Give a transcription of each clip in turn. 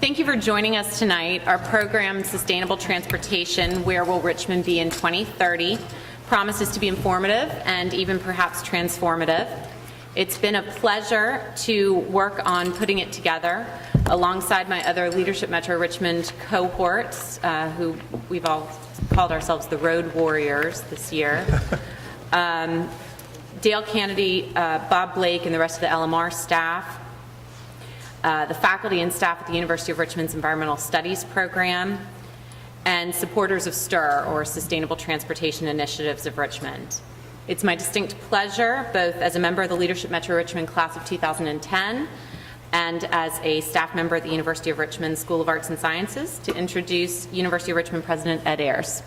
Thank you for joining us tonight. Our program, Sustainable Transportation, Where Will Richmond Be in 2030, promises to be informative and even perhaps transformative. It's been a pleasure to work on putting it together alongside my other Leadership Metro Richmond cohorts, who we've all called ourselves the Road Warriors this year. Dale Kennedy, Bob Blake, and the rest of the LMR staff, the faculty and staff at the University of Richmond's Environmental Studies program, and supporters of STIR, or Sustainable Transportation Initiatives of Richmond. It's my distinct pleasure, both as a member of the Leadership Metro Richmond class of 2010 and as a staff member at the University of Richmond School of Arts and Sciences, to introduce University of Richmond President Ed Ayers.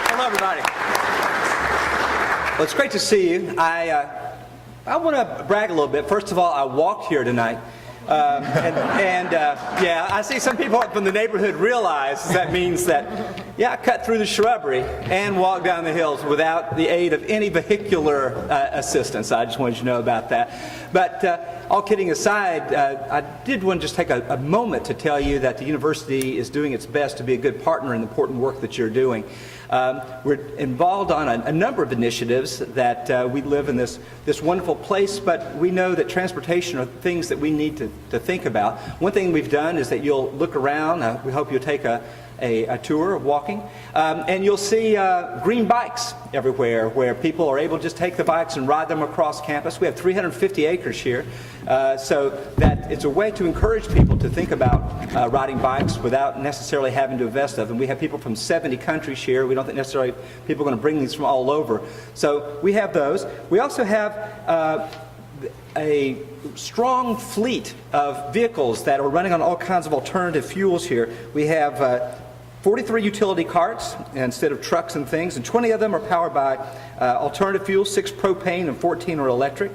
Hello, everybody. Well, it's great to see you. I want to brag a little bit. First of all, I walked here tonight. Yeah, I see some people from the neighborhood realize that means that, yeah, I cut through the shrubbery and walked down the hills without the aid of any vehicular assistance. I just wanted you to know about that. But all kidding aside, I did want to just take a moment to tell you that the university is doing its best to be a good partner in the important work that you're doing. We're involved on a number of initiatives that we live in this wonderful place, but we know that transportation are things that we need to think about. One thing we've done is that you'll look around. We hope you'll take a tour of walking, and you'll see green bikes everywhere where people are able to just take the bikes and ride them across campus. We have 350 acres here, so that it's a way to encourage people to think about riding bikes without necessarily having to invest of them. We have people from 70 countries here. We don't think necessarily people are going to bring these from all over. So we have those. We also have a strong fleet of vehicles that are running on all kinds of alternative fuels here. We have 43 utility carts instead of trucks and things, and 20 of them are powered by alternative fuels, 6 propane and 14 are electric.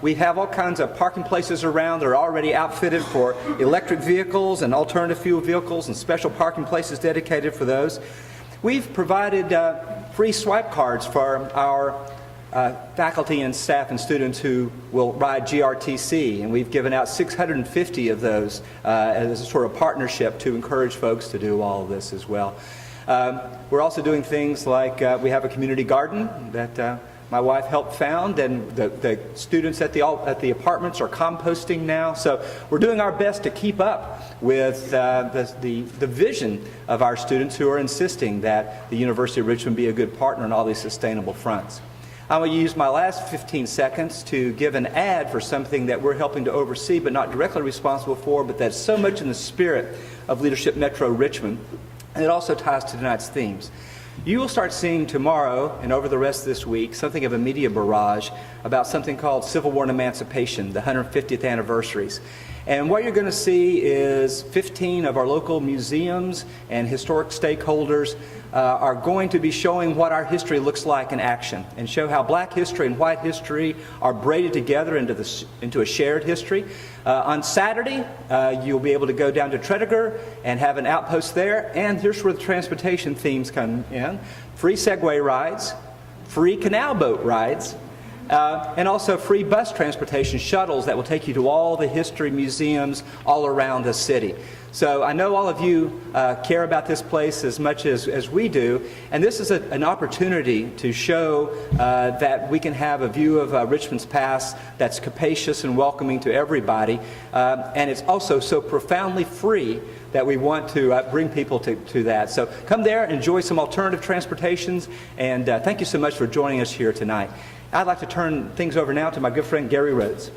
We have all kinds of parking places around that are already outfitted for electric vehicles and alternative fuel vehicles, and special parking places dedicated for those. We've provided free swipe cards for our faculty and staff and students who will ride GRTC, and we've given out 650 of those as a sort of partnership to encourage folks to do all of this as well. We're also doing things like we have a community garden that my wife helped found, and the students at the apartments are composting now. So we're doing our best to keep up with the vision of our students who are insisting that the University of Richmond be a good partner on all these sustainable fronts. I'm going to use my last 15 seconds to give an ad for something that we're helping to oversee but not directly responsible for, but that's so much in the spirit of Leadership Metro Richmond, and it also ties to tonight's themes. You will start seeing tomorrow and over the rest of this week something of a media barrage about something called Civil War and Emancipation, the 150th anniversaries. And what you're going to see is 15 of our local museums and historic stakeholders are going to be showing what our history looks like in action, and show how black history and white history are braided together into a shared history. On Saturday, you'll be able to go down to Tredegar and have an outpost there, and here's where the transportation themes come in. Free Segway rides, free canal boat rides, and also free bus transportation shuttles that will take you to all the history museums all around the city. So I know all of you care about this place as much as we do, and this is an opportunity to show that we can have a view of Richmond's past that's capacious and welcoming to everybody, and it's also so profoundly free that we want to bring people to that. So come there, enjoy some alternative transportations, and thank you so much for joining us here tonight. I'd like to turn things over now to my good friend Gary Rhodes.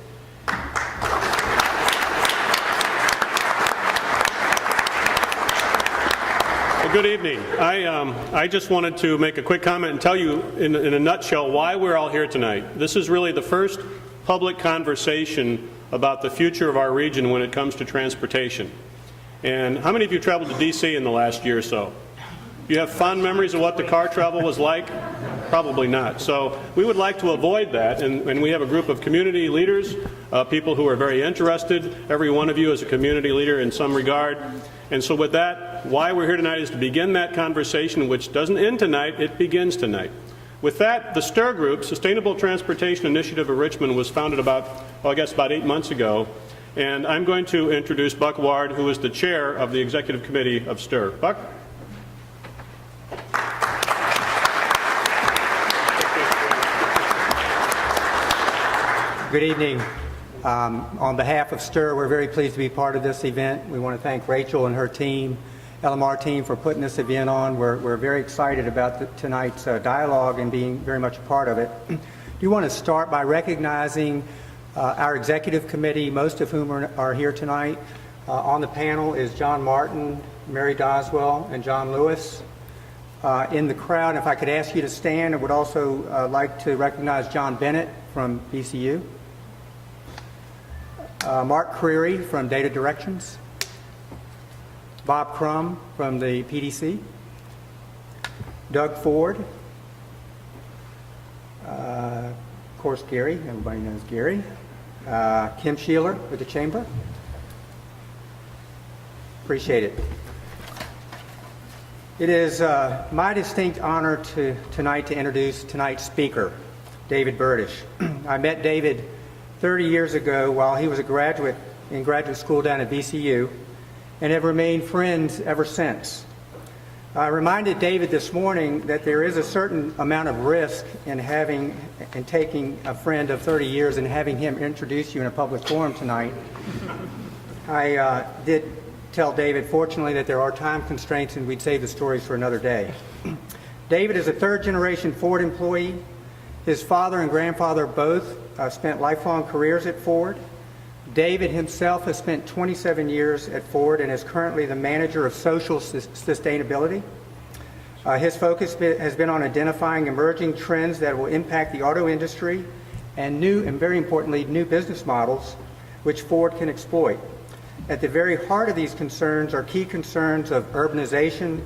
Good evening. I just wanted to make a quick comment and tell you in a nutshell why we're all here tonight. This is really the first public conversation about the future of our region when it comes to transportation. And how many of you traveled to D.C. in the last year or so? You have fond memories of what the car travel was like? Probably not. So we would like to avoid that, and we have a group of community leaders, people who are very interested. Every one of you is a community leader in some regard. And so with that, why we're here tonight is to begin that conversation, which doesn't end tonight, it begins tonight. With that, the STIR Group, Sustainable Transportation Initiative of Richmond, was founded about 8 months ago. And I'm going to introduce Buck Ward, who is the chair of the executive committee of STIR. Buck? Good evening. On behalf of STIR, we're very pleased to be part of this event. We want to thank Rachel and her team, LMR team, for putting this event on. We're very excited about tonight's dialogue and being very much a part of it. Do want to start by recognizing our executive committee, most of whom are here tonight. On the panel is John Martin, Mary Doswell, and John Lewis. In the crowd, if I could ask you to stand, I would also like to recognize John Bennett from BCU. Mark Creary from Data Directions, Bob Crum from the PDC, Doug Ford, of course Gary, everybody knows Gary, Kim Sheeler with the Chamber. Appreciate it. It is my distinct honor tonight to introduce tonight's speaker, David Berdish. I met David 30 years ago while he was a graduate in graduate school down at VCU and have remained friends ever since. I reminded David this morning that there is a certain amount of risk in taking a friend of 30 years and having him introduce you in a public forum tonight. I did tell David, fortunately, that there are time constraints and we'd save the stories for another day. David is a third-generation Ford employee. His father and grandfather both spent lifelong careers at Ford. David himself has spent 27 years at Ford and is currently the manager of social sustainability. His focus has been on identifying emerging trends that will impact the auto industry and very importantly, new business models which Ford can exploit. At the very heart of these concerns are key concerns of urbanization,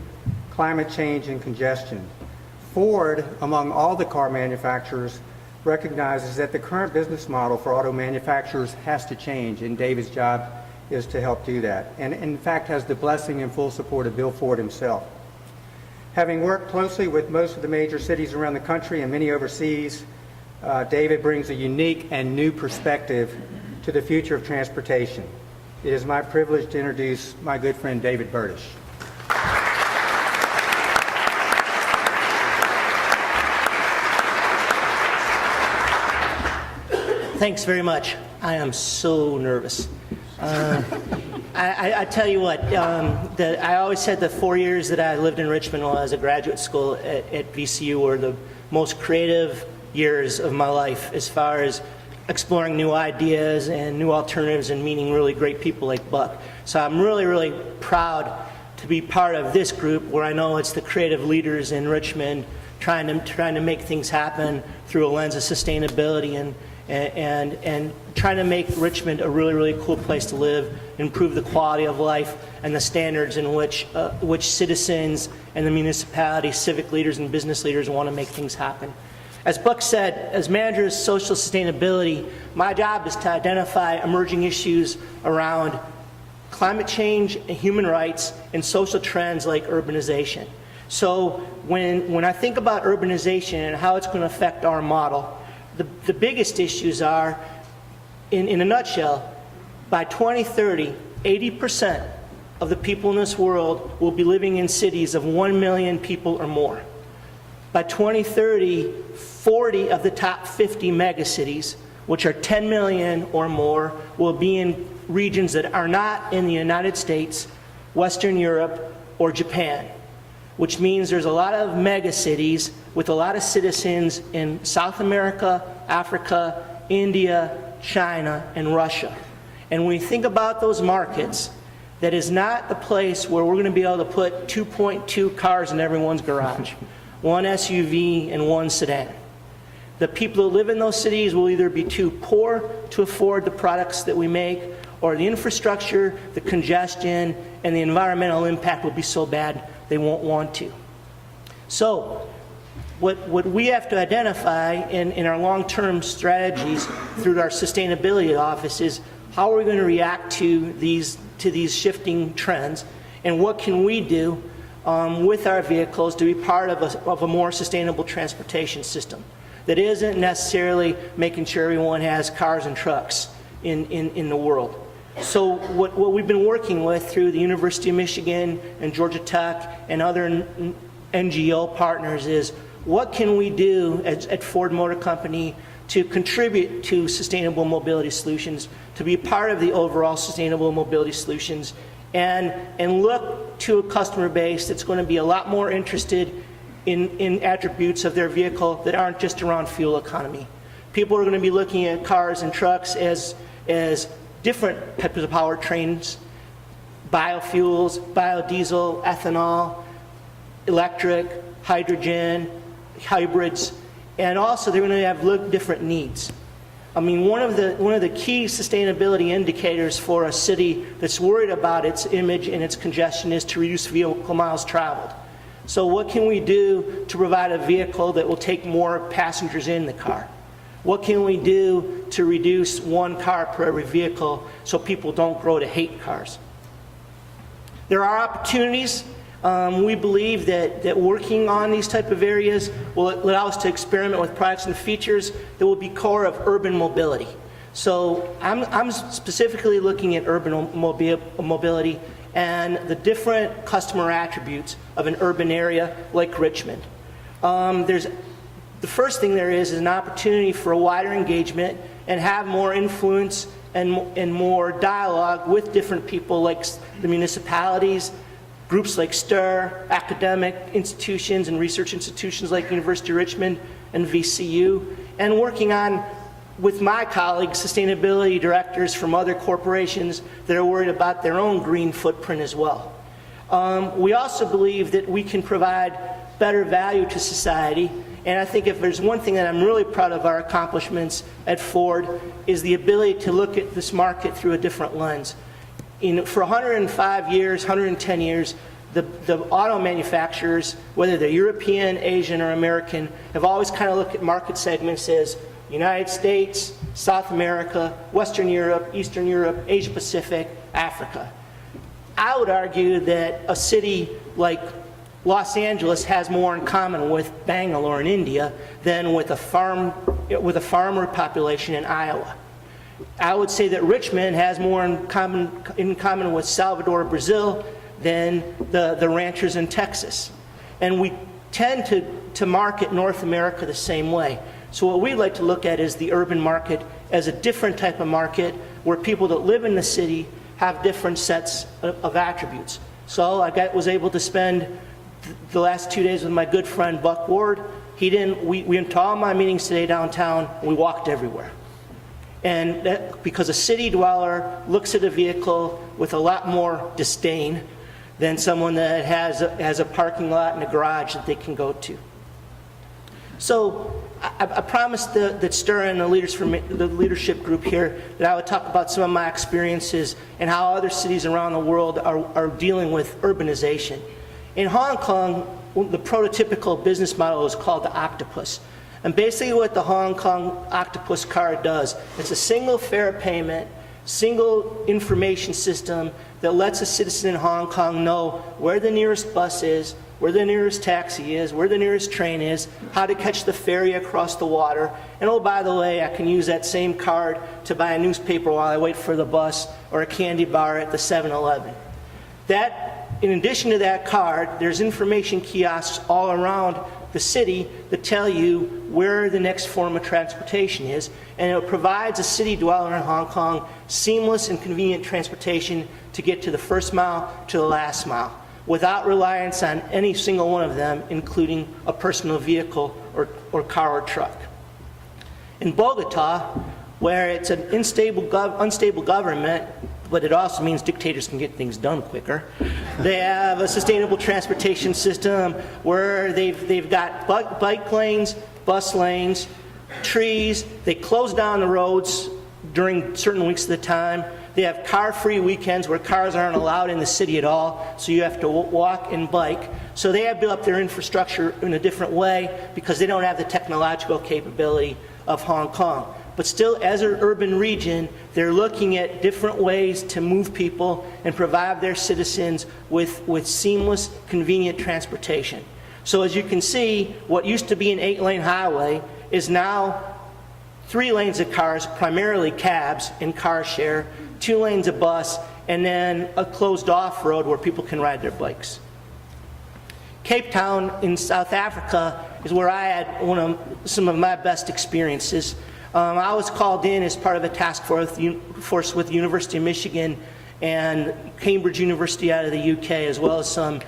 climate change, and congestion. Ford, among all the car manufacturers, recognizes that the current business model for auto manufacturers has to change, and David's job is to help do that, and in fact has the blessing and full support of Bill Ford himself. Having worked closely with most of the major cities around the country and many overseas, David brings a unique and new perspective to the future of transportation. It is my privilege to introduce my good friend David Berdish. Thanks very much. I am so nervous. I tell you what, I always said the 4 years that I lived in Richmond while I was at graduate school at VCU were the most creative years of my life as far as exploring new ideas and new alternatives and meeting really great people like Buck. So I'm really, really proud to be part of this group where I know it's the creative leaders in Richmond trying to make things happen through a lens of sustainability and trying to make Richmond a really, really cool place to live, improve the quality of life and the standards in which citizens and the municipality, civic leaders and business leaders want to make things happen. As Buck said, as manager of social sustainability, my job is to identify emerging issues around climate change and human rights and social trends like urbanization. So when I think about urbanization and how it's going to affect our model, the biggest issues are, in a nutshell, by 2030, 80% of the people in this world will be living in cities of 1 million people or more. By 2030, 40 of the top 50 megacities, which are 10 million or more, will be in regions that are not in the United States, Western Europe, or Japan, which means there's a lot of megacities with a lot of citizens in South America, Africa, India, China, and Russia. And when we think about those markets, that is not the place where we're going to be able to put 2.2 cars in everyone's garage, one SUV and one sedan. The people who live in those cities will either be too poor to afford the products that we make, or the infrastructure, the congestion, and the environmental impact will be so bad they won't want to. So what we have to identify in our long-term strategies through our sustainability office is how are we going to react to these shifting trends, and what can we do with our vehicles to be part of a more sustainable transportation system that isn't necessarily making sure everyone has cars and trucks in the world. So what we've been working with through the University of Michigan and Georgia Tech and other NGO partners is what can we do at Ford Motor Company to contribute to sustainable mobility solutions, to be part of the overall sustainable mobility solutions, and look to a customer base that's going to be a lot more interested in attributes of their vehicle that aren't just around fuel economy. People are going to be looking at cars and trucks as different types of powertrains, biofuels, biodiesel, ethanol, electric, hydrogen, hybrids, and also they're going to have different needs. I mean, one of the key sustainability indicators for a city that's worried about its image and its congestion is to reduce vehicle miles traveled. So what can we do to provide a vehicle that will take more passengers in the car? What can we do to reduce one car per every vehicle so people don't grow to hate cars? There are opportunities. We believe that working on these type of areas will allow us to experiment with products and features that will be core of urban mobility. So I'm specifically looking at urban mobility and the different customer attributes of an urban area like Richmond. The first thing there is an opportunity for a wider engagement and have more influence and more dialogue with different people like the municipalities, groups like STIR, academic institutions and research institutions like University of Richmond and VCU, and working on, with my colleagues, sustainability directors from other corporations that are worried about their own green footprint as well. We also believe that we can provide better value to society, and I think if there's one thing that I'm really proud of our accomplishments at Ford is the ability to look at this market through a different lens. For 105 years, 110 years, the auto manufacturers, whether they're European, Asian, or American, have always kind of looked at market segments as United States, South America, Western Europe, Eastern Europe, Asia Pacific, Africa. I would argue that a city like Los Angeles has more in common with Bangalore in India than with a farmer population in Iowa. I would say that Richmond has more in common with Salvador, Brazil, than the ranchers in Texas. And we tend to market North America the same way. So what we like to look at is the urban market as a different type of market where people that live in the city have different sets of attributes. So I was able to spend the last 2 days with my good friend Buck Ward. We went to all my meetings today downtown, and we walked everywhere. And that, because a city dweller looks at a vehicle with a lot more disdain than someone that has a parking lot and a garage that they can go to. So I promised that STIR and the leadership group here that I would talk about some of my experiences and how other cities around the world are dealing with urbanization. In Hong Kong, the prototypical business model is called the octopus. And basically what the Hong Kong octopus card does, it's a single fare payment, single information system that lets a citizen in Hong Kong know where the nearest bus is, where the nearest taxi is, where the nearest train is, how to catch the ferry across the water, and oh, by the way, I can use that same card to buy a newspaper while I wait for the bus or a candy bar at the 7-Eleven. In addition to that card, there's information kiosks all around the city that tell you where the next form of transportation is, and it provides a city dweller in Hong Kong seamless and convenient transportation to get to the first mile to the last mile, without reliance on any single one of them, including a personal vehicle or car or truck. In Bogota, where it's an unstable government, but it also means dictators can get things done quicker. They have a sustainable transportation system where they've got bike lanes, bus lanes, trees. They close down the roads during certain weeks of the time. They have car-free weekends where cars aren't allowed in the city at all, so you have to walk and bike. So they have built up their infrastructure in a different way because they don't have the technological capability of Hong Kong. but still as an urban region, they're looking at different ways to move people and provide their citizens with seamless, convenient transportation. So as you can see, what used to be an 8-lane highway is now 3 lanes of cars, primarily cabs and car share, 2 lanes of bus, and then a closed off road where people can ride their bikes. Cape Town in South Africa is where I had some of my best experiences. I was called in as part of a task force with the University of Michigan and Cambridge University out of the UK, as well as some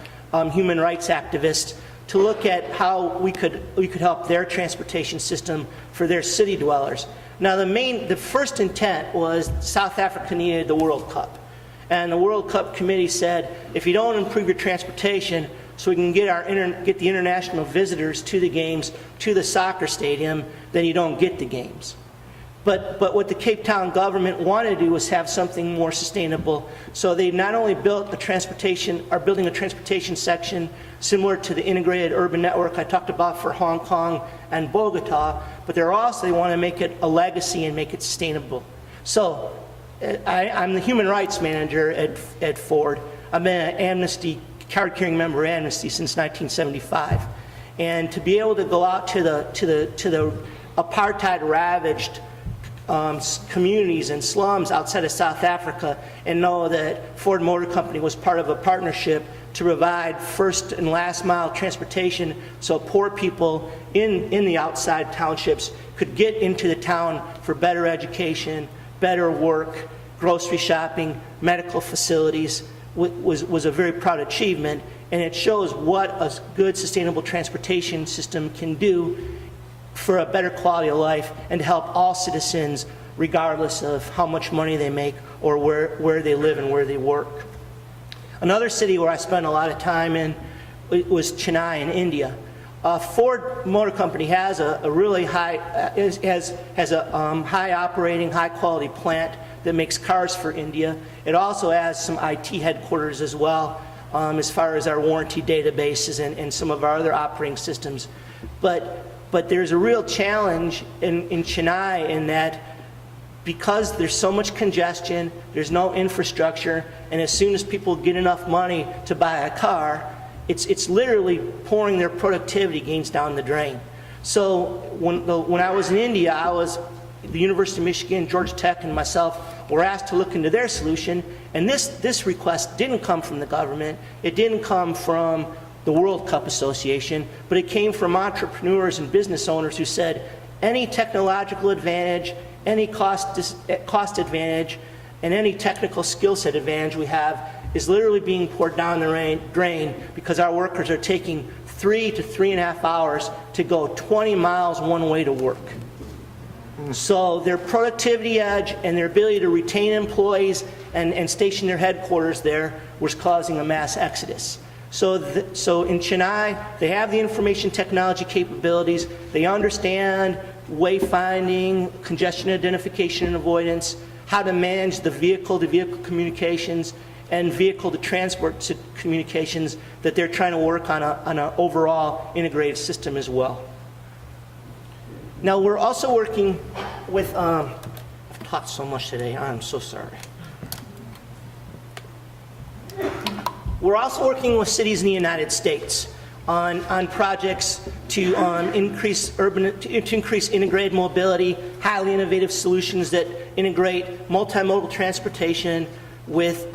human rights activists, to look at how we could help their transportation system for their city dwellers. Now the first intent was South Africa needed the World Cup. And the World Cup committee said, if you don't improve your transportation so we can get the international visitors to the games, to the soccer stadium, then you don't get the games. But what the Cape Town government wanted to do was have something more sustainable. So they not only built are building a transportation section similar to the integrated urban network I talked about for Hong Kong and Bogota, but they want to make it a legacy and make it sustainable. So I'm the human rights manager at Ford. I've been an card-carrying member of Amnesty since 1975. And to be able to go out to the apartheid-ravaged communities and slums outside of South Africa and know that Ford Motor Company was part of a partnership to provide first and last mile transportation so poor people in the outside townships could get into the town for better education, better work, grocery shopping, medical facilities, was a very proud achievement, and it shows what a good sustainable transportation system can do for a better quality of life and to help all citizens regardless of how much money they make or where they live and where they work. Another city where I spent a lot of time in was Chennai in India. Ford Motor Company has a really high high operating, high quality plant that makes cars for India. It also has some IT headquarters as well, as far as our warranty databases and some of our other operating systems. But there's a real challenge in Chennai in that because there's so much congestion, there's no infrastructure, and as soon as people get enough money to buy a car, it's literally pouring their productivity gains down the drain. So when I was in India, the University of Michigan, Georgia Tech, and myself were asked to look into their solution, and this request didn't come from the government, it didn't come from the World Cup Association, but it came from entrepreneurs and business owners who said any technological advantage, any cost advantage, and any technical skill set advantage we have is literally being poured down the drain because our workers are taking 3 to 3.5 hours to go 20 miles one way to work. So their productivity edge and their ability to retain employees and station their headquarters there was causing a mass exodus. So in Chennai, they have the information technology capabilities. They understand wayfinding, congestion identification and avoidance, how to manage the vehicle-to-vehicle communications and vehicle-to-transport communications that they're trying to work on an overall integrated system as well. Now, we're also working with, I've talked so much today, I'm so sorry. We're also working with cities in the United States on projects to increase integrated mobility, highly innovative solutions that integrate multimodal transportation with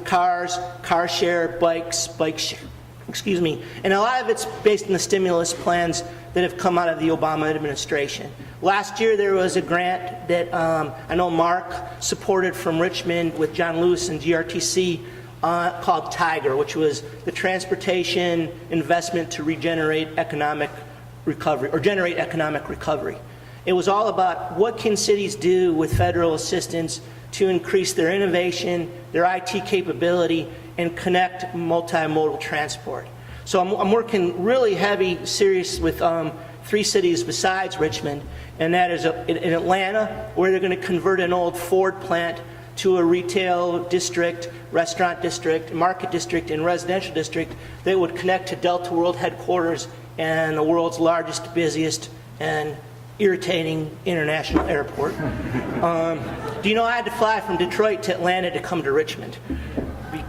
cars, car share, bikes, bike share. Excuse me. And a lot of it's based on the stimulus plans that have come out of the Obama administration. Last year there was a grant that I know Mark supported from Richmond with John Lewis and GRTC called TIGER, which was the Transportation Investment to Regenerate Economic Recovery, or Generate Economic Recovery. It was all about what can cities do with federal assistance to increase their innovation, their IT capability, and connect multimodal transport. So I'm working really heavy, serious with 3 cities besides Richmond, and that is in Atlanta, where they're going to convert an old Ford plant to a retail district, restaurant district, market district, and residential district that would connect to Delta World headquarters and the world's largest, busiest, and irritating international airport. Do you know I had to fly from Detroit to Atlanta to come to Richmond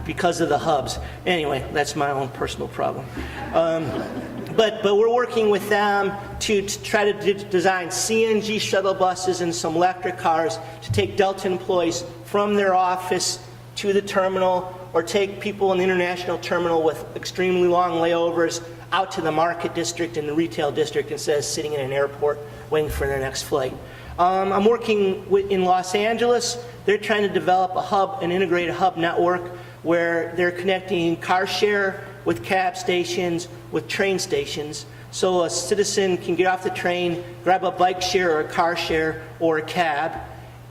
because of the hubs? Anyway, that's my own personal problem. But we're working with them to try to design CNG shuttle buses and some electric cars to take Delta employees from their office to the terminal, or take people in the international terminal with extremely long layovers out to the market district and the retail district instead of sitting in an airport waiting for their next flight. I'm working in Los Angeles. They're trying to develop a hub, an integrated hub network, where they're connecting car share with cab stations, with train stations. So a citizen can get off the train, grab a bike share or a car share or a cab,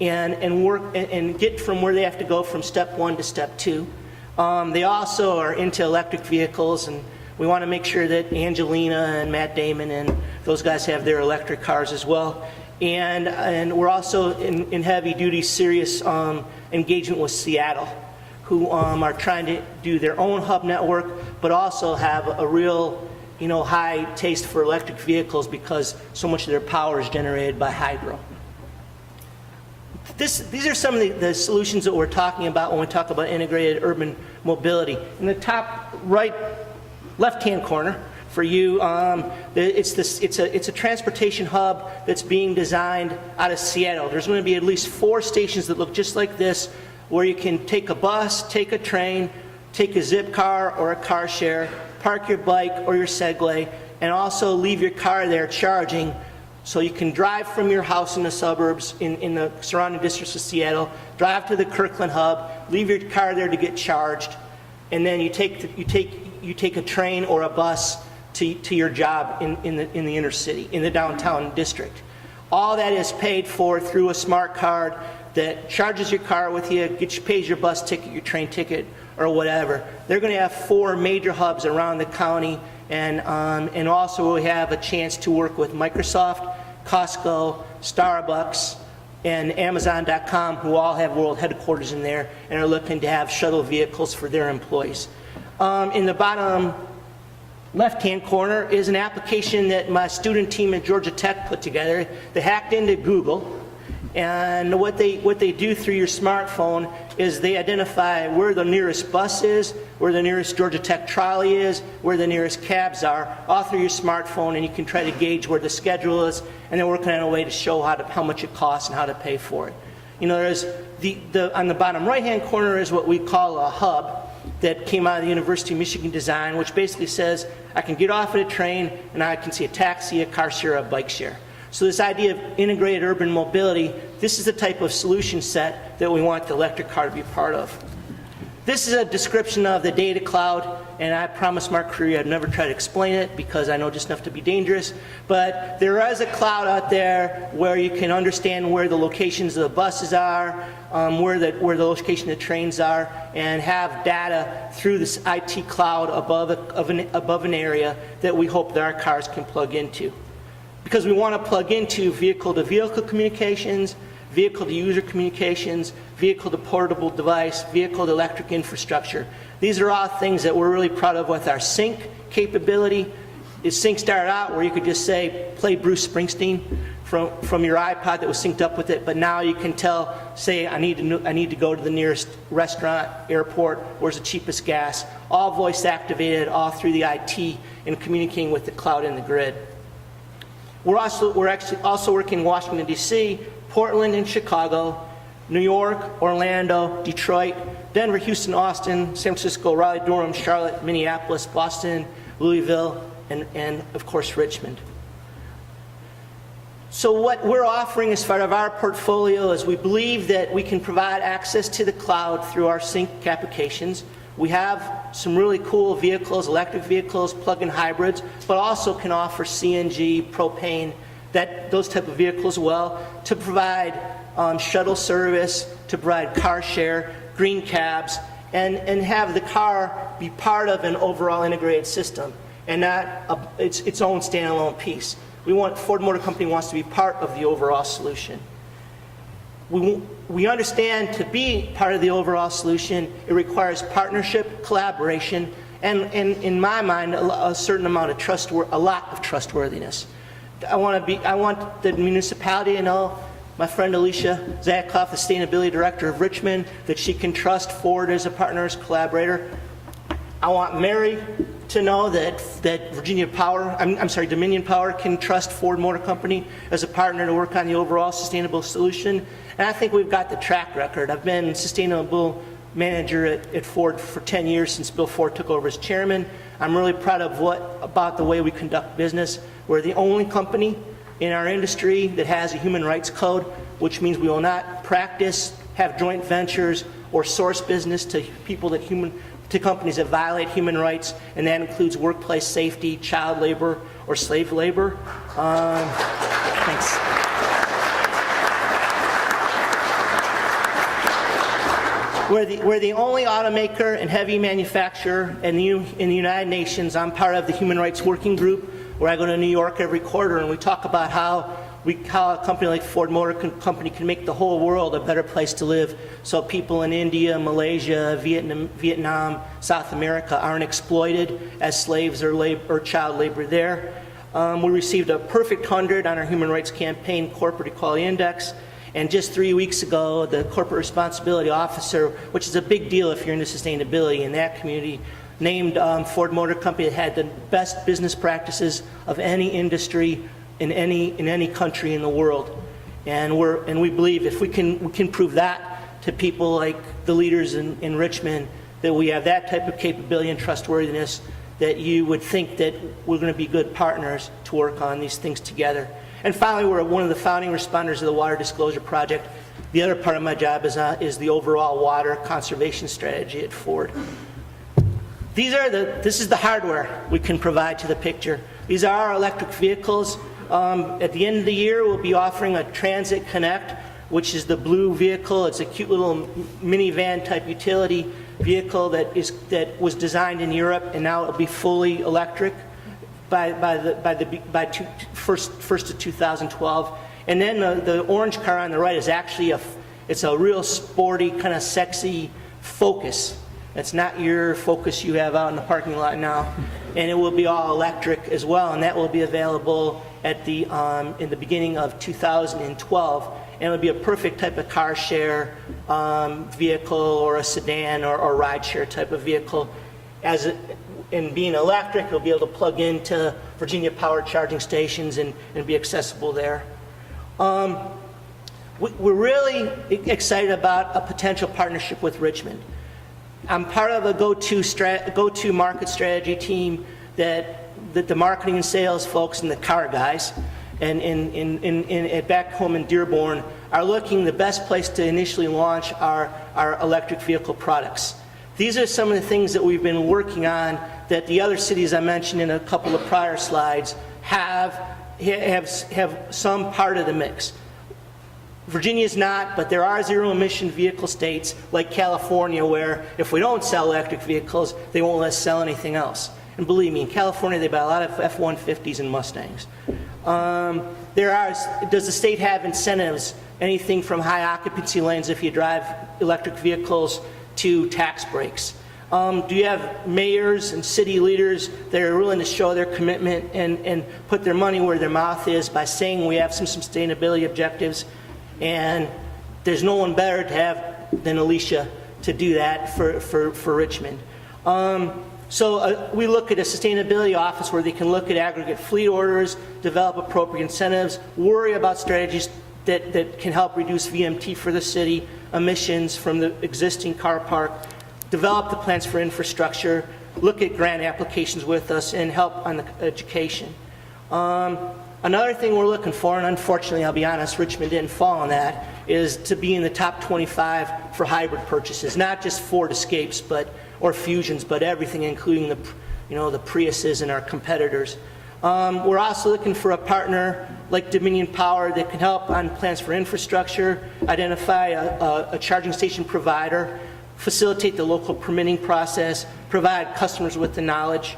and work and get from where they have to go from step 1 to step 2. They also are into electric vehicles, and we want to make sure that Angelina and Matt Damon and those guys have their electric cars as well. And we're also in heavy-duty, serious engagement with Seattle, who are trying to do their own hub network, but also have a real, high taste for electric vehicles because so much of their power is generated by hydro. These are some of the solutions that we're talking about when we talk about integrated urban mobility. In the top right, left-hand corner for you, it's a transportation hub that's being designed out of Seattle. There's going to be at least 4 stations that look just like this, where you can take a bus, take a train, take a zip car or a car share, park your bike or your Segway, and also leave your car there charging. So you can drive from your house in the suburbs, in the surrounding districts of Seattle, drive to the Kirkland hub, leave your car there to get charged, and then you take a train or a bus to your job in the inner city, in the downtown district. All that is paid for through a smart card that charges your car with you, pays your bus ticket, your train ticket, or whatever. They're going to have 4 major hubs around the county. And also we have a chance to work with Microsoft, Costco, Starbucks, and Amazon.com, who all have world headquarters in there and are looking to have shuttle vehicles for their employees. In the bottom left-hand corner is an application that my student team at Georgia Tech put together. They hacked into Google, and what they do through your smartphone is they identify where the nearest bus is, where the nearest Georgia Tech trolley is, where the nearest cabs are, all through your smartphone, and you can try to gauge where the schedule is, and they're working on a way to show how much it costs and how to pay for it. There's on the bottom right-hand corner is what we call a hub that came out of the University of Michigan design, which basically says I can get off at a train and I can see a taxi, a car share, a bike share. So this idea of integrated urban mobility, this is the type of solution set that we want the electric car to be part of. This is a description of the data cloud, and I promised Mark Creary I'd never try to explain it because I know just enough to be dangerous. But there is a cloud out there where you can understand where the locations of the buses are, where the location of the trains are, and have data through this IT cloud above an area that we hope that our cars can plug into. Because we want to plug into vehicle-to-vehicle communications, vehicle-to-user communications, vehicle-to-portable device, vehicle-to-electric infrastructure. These are all things that we're really proud of with our sync capability. Sync started out where you could just say, play Bruce Springsteen from your iPod that was synced up with it, but now you can say, I need to go to the nearest restaurant, airport, where's the cheapest gas, all voice activated, all through the IT and communicating with the cloud and the grid. We're actually also working in Washington, D.C., Portland and Chicago, New York, Orlando, Detroit, Denver, Houston, Austin, San Francisco, Raleigh, Durham, Charlotte, Minneapolis, Boston, Louisville, and of course Richmond. So what we're offering as part of our portfolio is we believe that we can provide access to the cloud through our sync applications. We have some really cool vehicles, electric vehicles, plug-in hybrids, but also can offer CNG, propane, those type of vehicles as well, to provide shuttle service, to provide car share, green cabs, and have the car be part of an overall integrated system and not its own standalone piece. Ford Motor Company wants to be part of the overall solution. We understand to be part of the overall solution, it requires partnership, collaboration, and in my mind, a certain amount of a lot of trustworthiness. I want the municipality to know, my friend Alicia Zakhoff, the Sustainability Director of Richmond, that she can trust Ford as a partner, as a collaborator. I want Mary to know that Dominion Power can trust Ford Motor Company as a partner to work on the overall sustainable solution. And I think we've got the track record. I've been sustainable manager at Ford for 10 years since Bill Ford took over as chairman. I'm really proud of about the way we conduct business. We're the only company in our industry that has a human rights code, which means we will not practice, have joint ventures, or source business to companies that violate human rights, and that includes workplace safety, child labor, or slave labor. Thanks. We're the only automaker and heavy manufacturer in the United Nations. I'm part of the Human Rights Working Group, where I go to New York every quarter, and we talk about how a company like Ford Motor Company can make the whole world a better place to live, so people in India, Malaysia, Vietnam, South America aren't exploited as slaves or child labor there. We received a perfect 100 on our Human Rights Campaign Corporate Equality Index. And just 3 weeks ago, the Corporate Responsibility Officer, which is a big deal if you're into sustainability in that community, named Ford Motor Company that had the best business practices of any industry in any country in the world. And we believe if we can prove that to people like the leaders in Richmond, that we have that type of capability and trustworthiness, that you would think that we're going to be good partners to work on these things together. And finally, we're one of the founding responders of the Water Disclosure Project. The other part of my job is the overall water conservation strategy at Ford. This is the hardware we can provide to the picture. These are our electric vehicles. At the end of the year, we'll be offering a Transit Connect, which is the blue vehicle. It's a cute little minivan type utility vehicle that was designed in Europe, and now it'll be fully electric by first of 2012. And then the orange car on the right is actually it's a real sporty, kind of sexy Focus. It's not your Focus you have out in the parking lot now. And it will be all electric as well, and that will be available at in the beginning of 2012. And it would be a perfect type of car share vehicle, or a sedan or ride share type of vehicle. And being electric, it'll be able to plug into Virginia Power charging stations and be accessible there. We're really excited about a potential partnership with Richmond. I'm part of a go-to market strategy team that the marketing and sales folks and the car guys and back home in Dearborn are looking the best place to initially launch our electric vehicle products. These are some of the things that we've been working on that the other cities I mentioned in a couple of prior slides have some part of the mix. Virginia's not, but there are zero-emission vehicle states like California where if we don't sell electric vehicles, they won't let us sell anything else. And believe me, in California they buy a lot of F-150s and Mustangs. Does the state have incentives, anything from high occupancy lanes if you drive electric vehicles to tax breaks? Do you have mayors and city leaders that are willing to show their commitment and put their money where their mouth is by saying we have some sustainability objectives? And there's no one better to have than Alicia to do that for Richmond. So we look at a sustainability office where they can look at aggregate fleet orders, develop appropriate incentives, worry about strategies that can help reduce VMT for the city, emissions from the existing car park, develop the plans for infrastructure, look at grant applications with us, and help on the education. Another thing we're looking for, and unfortunately, I'll be honest, Richmond didn't fall on that, is to be in the top 25 for hybrid purchases, not just Ford Escapes or Fusions, but everything, including the Priuses and our competitors. We're also looking for a partner like Dominion Power that can help on plans for infrastructure, identify a charging station provider, facilitate the local permitting process, provide customers with the knowledge.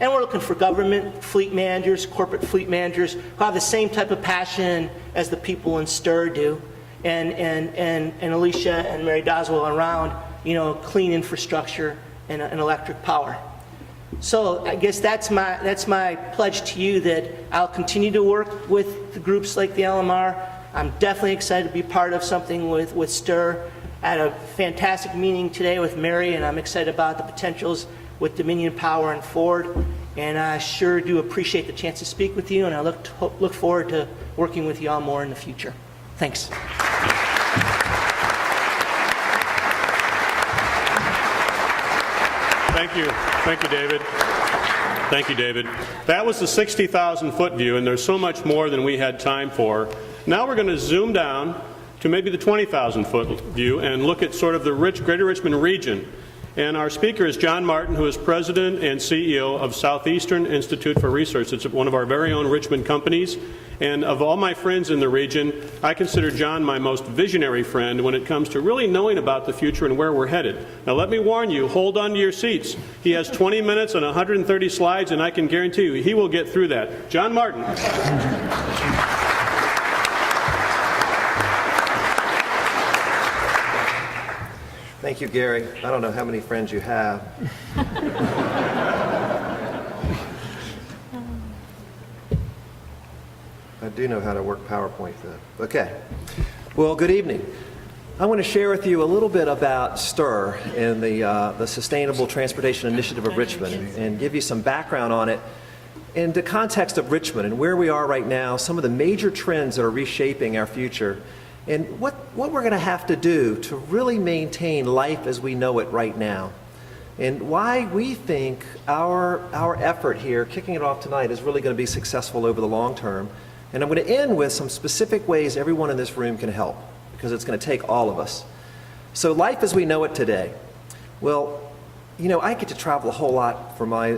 And we're looking for government fleet managers, corporate fleet managers who have the same type of passion as the people in STIR do, and Alicia and Mary Doswell around, clean infrastructure and electric power. So I guess that's my pledge to you, that I'll continue to work with the groups like the LMR. I'm definitely excited to be part of something with STIR. I had a fantastic meeting today with Mary, and I'm excited about the potentials with Dominion Power and Ford. And I sure do appreciate the chance to speak with you, and I look forward to working with you all more in the future. Thanks. Thank you. Thank you, David. Thank you, David. That was the 60,000-foot view, and there's so much more than we had time for. Now we're going to zoom down to maybe the 20,000-foot view and look at sort of the Greater Richmond region. And our speaker is John Martin, who is President and CEO of Southeastern Institute for Research. It's one of our very own Richmond companies. And of all my friends in the region, I consider John my most visionary friend when it comes to really knowing about the future and where we're headed. Now let me warn you, hold on to your seats. He has 20 minutes and 130 slides, and I can guarantee you he will get through that. John Martin. Thank you, Gary. I don't know how many friends you have. I do know how to work PowerPoint, though. Okay. Well, good evening. I want to share with you a little bit about STIR and the Sustainable Transportation Initiative of Richmond, and give you some background on it in the context of Richmond and where we are right now, some of the major trends that are reshaping our future, and what we're going to have to do to really maintain life as we know it right now, and why we think our effort here, kicking it off tonight, is really going to be successful over the long term. And I'm going to end with some specific ways everyone in this room can help, because it's going to take all of us. So life as we know it today. Well, you know, I get to travel a whole lot for my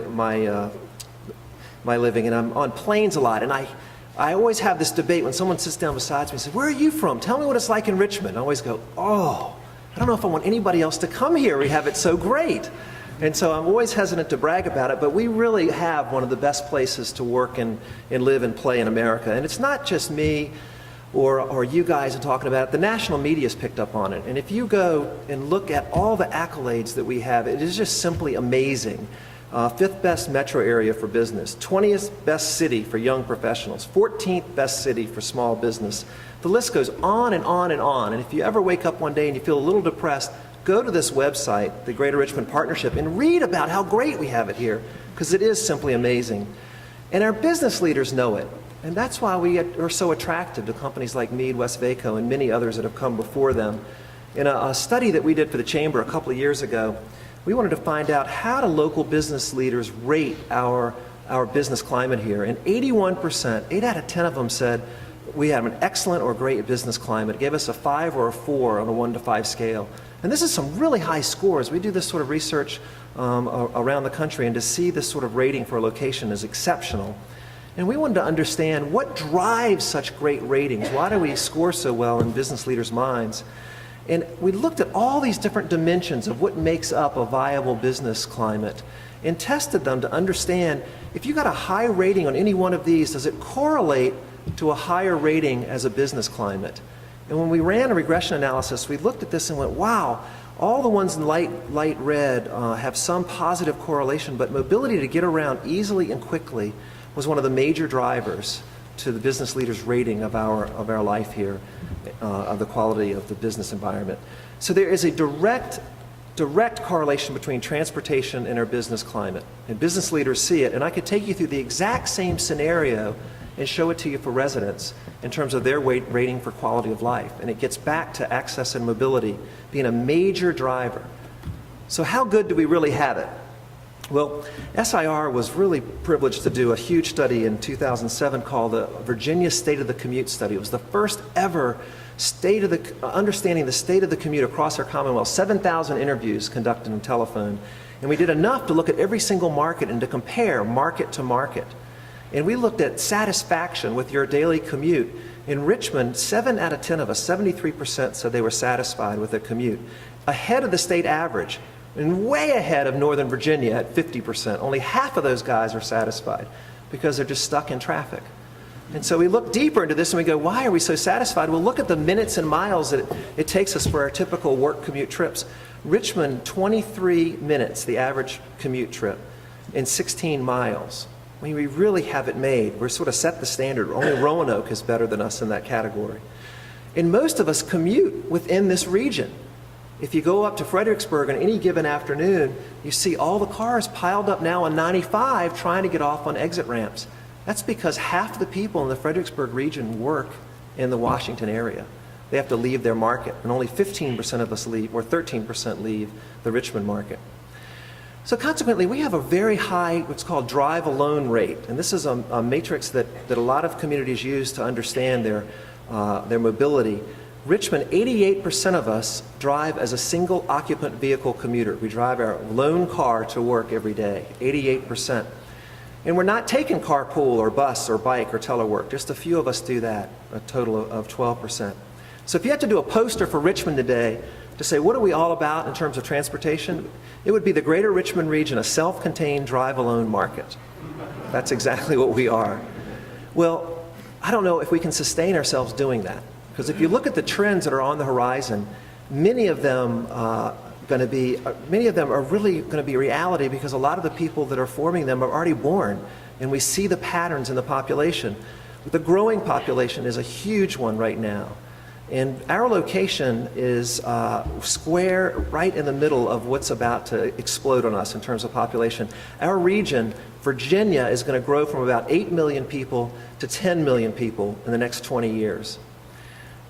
living, and I'm on planes a lot, and I always have this debate when someone sits down beside me and says, "Where are you from? Tell me what it's like in Richmond." I always go, "Oh, I don't know if I want anybody else to come here. We have it so great." And so I'm always hesitant to brag about it, but we really have one of the best places to work and live and play in America. And it's not just me or you guys are talking about it. The national media has picked up on it. And if you go and look at all the accolades that we have, it is just simply amazing. 5th best metro area for business, 20th best city for young professionals, 14th best city for small business. The list goes on and on and on. And if you ever wake up one day and you feel a little depressed, go to this website, the Greater Richmond Partnership, and read about how great we have it here, because it is simply amazing. And our business leaders know it. And that's why we are so attractive to companies like Mead, Westvaco, and many others that have come before them. In a study that we did for the Chamber a couple of years ago, we wanted to find out how do local business leaders rate our business climate here. And 81%, 8 out of 10 of them said we have an excellent or great business climate. It gave us a 5 or a 4 on a 1 to 5 scale. And this is some really high scores. We do this sort of research around the country, and to see this sort of rating for a location is exceptional. And we wanted to understand what drives such great ratings. Why do we score so well in business leaders' minds? And we looked at all these different dimensions of what makes up a viable business climate and tested them to understand, if you got a high rating on any one of these, does it correlate to a higher rating as a business climate? And when we ran a regression analysis, we looked at this and went, wow, all the ones in light red have some positive correlation, but mobility to get around easily and quickly was one of the major drivers to the business leaders' rating of our life here, of the quality of the business environment. So there is a direct correlation between transportation and our business climate. And business leaders see it, and I could take you through the exact same scenario and show it to you for residents in terms of their rating for quality of life. And it gets back to access and mobility being a major driver. So how good do we really have it? Well, SIR was really privileged to do a huge study in 2007 called the Virginia State of the Commute Study. It was the first ever understanding the state of the commute across our Commonwealth. 7,000 interviews conducted on telephone. And we did enough to look at every single market and to compare market to market. And we looked at satisfaction with your daily commute. In Richmond, 7 out of 10 of us, 73%, said they were satisfied with their commute, ahead of the state average, and way ahead of Northern Virginia at 50%. Only half of those guys are satisfied because they're just stuck in traffic. And so we look deeper into this and we go, why are we so satisfied? Well, look at the minutes and miles that it takes us for our typical work commute trips. Richmond, 23 minutes, the average commute trip. in 16 miles. I mean, we really have it made. We're sort of set the standard. Only Roanoke is better than us in that category. And most of us commute within this region. If you go up to Fredericksburg on any given afternoon, you see all the cars piled up now on 95 trying to get off on exit ramps. That's because half the people in the Fredericksburg region work in the Washington area. They have to leave their market, and only 15% of us leave, or 13% leave the Richmond market. So consequently, we have a very high, what's called drive alone rate, and this is a matrix that a lot of communities use to understand their mobility. Richmond, 88% of us drive as a single occupant vehicle commuter. We drive our lone car to work every day, 88%. And we're not taking carpool or bus or bike or telework. Just a few of us do that, a total of 12%. So if you had to do a poster for Richmond today to say, what are we all about in terms of transportation? It would be the greater Richmond region, a self-contained drive-alone market. That's exactly what we are. Well, I don't know if we can sustain ourselves doing that. Because if you look at the trends that are on the horizon, many of them are really going to be reality because a lot of the people that are forming them are already born, and we see the patterns in the population. The growing population is a huge one right now. And our location is square right in the middle of what's about to explode on us in terms of population. Our region, Virginia, is going to grow from about 8 million people to 10 million people in the next 20 years.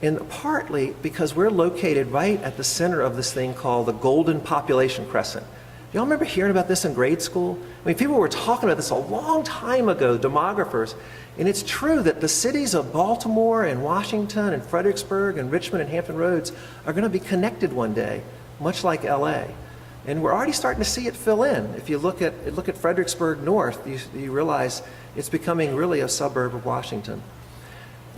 And partly because we're located right at the center of this thing called the Golden Population Crescent. Y'all remember hearing about this in grade school? I mean, people were talking about this a long time ago, demographers. And it's true that the cities of Baltimore and Washington and Fredericksburg and Richmond and Hampton Roads are going to be connected one day, much like LA. And we're already starting to see it fill in. If you look at Fredericksburg North, you realize it's becoming really a suburb of Washington.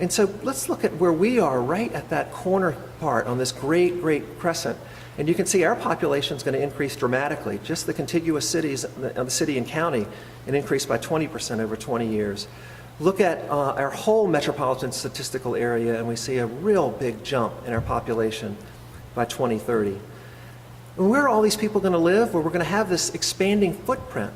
And so let's look at where we are right at that corner part on this great, great crescent. And you can see our population is going to increase dramatically. Just the contiguous cities, the city and county, an increase by 20% over 20 years. Look at our whole metropolitan statistical area, and we see a real big jump in our population by 2030. And where are all these people going to live? Well, we're going to have this expanding footprint.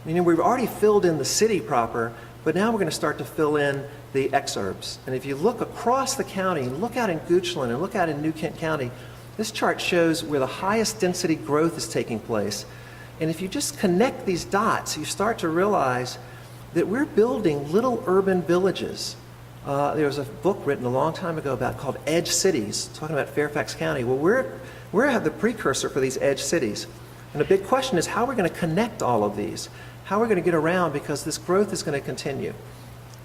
Meaning we've already filled in the city proper, but now we're going to start to fill in the exurbs. And if you look across the county, look out in Goochland and look out in New Kent County, this chart shows where the highest density growth is taking place. And if you just connect these dots, you start to realize that we're building little urban villages. There was a book written a long time ago called Edge Cities, talking about Fairfax County. Well, we're at the precursor for these edge cities. And the big question is how are we going to connect all of these? How are we going to get around, because this growth is going to continue.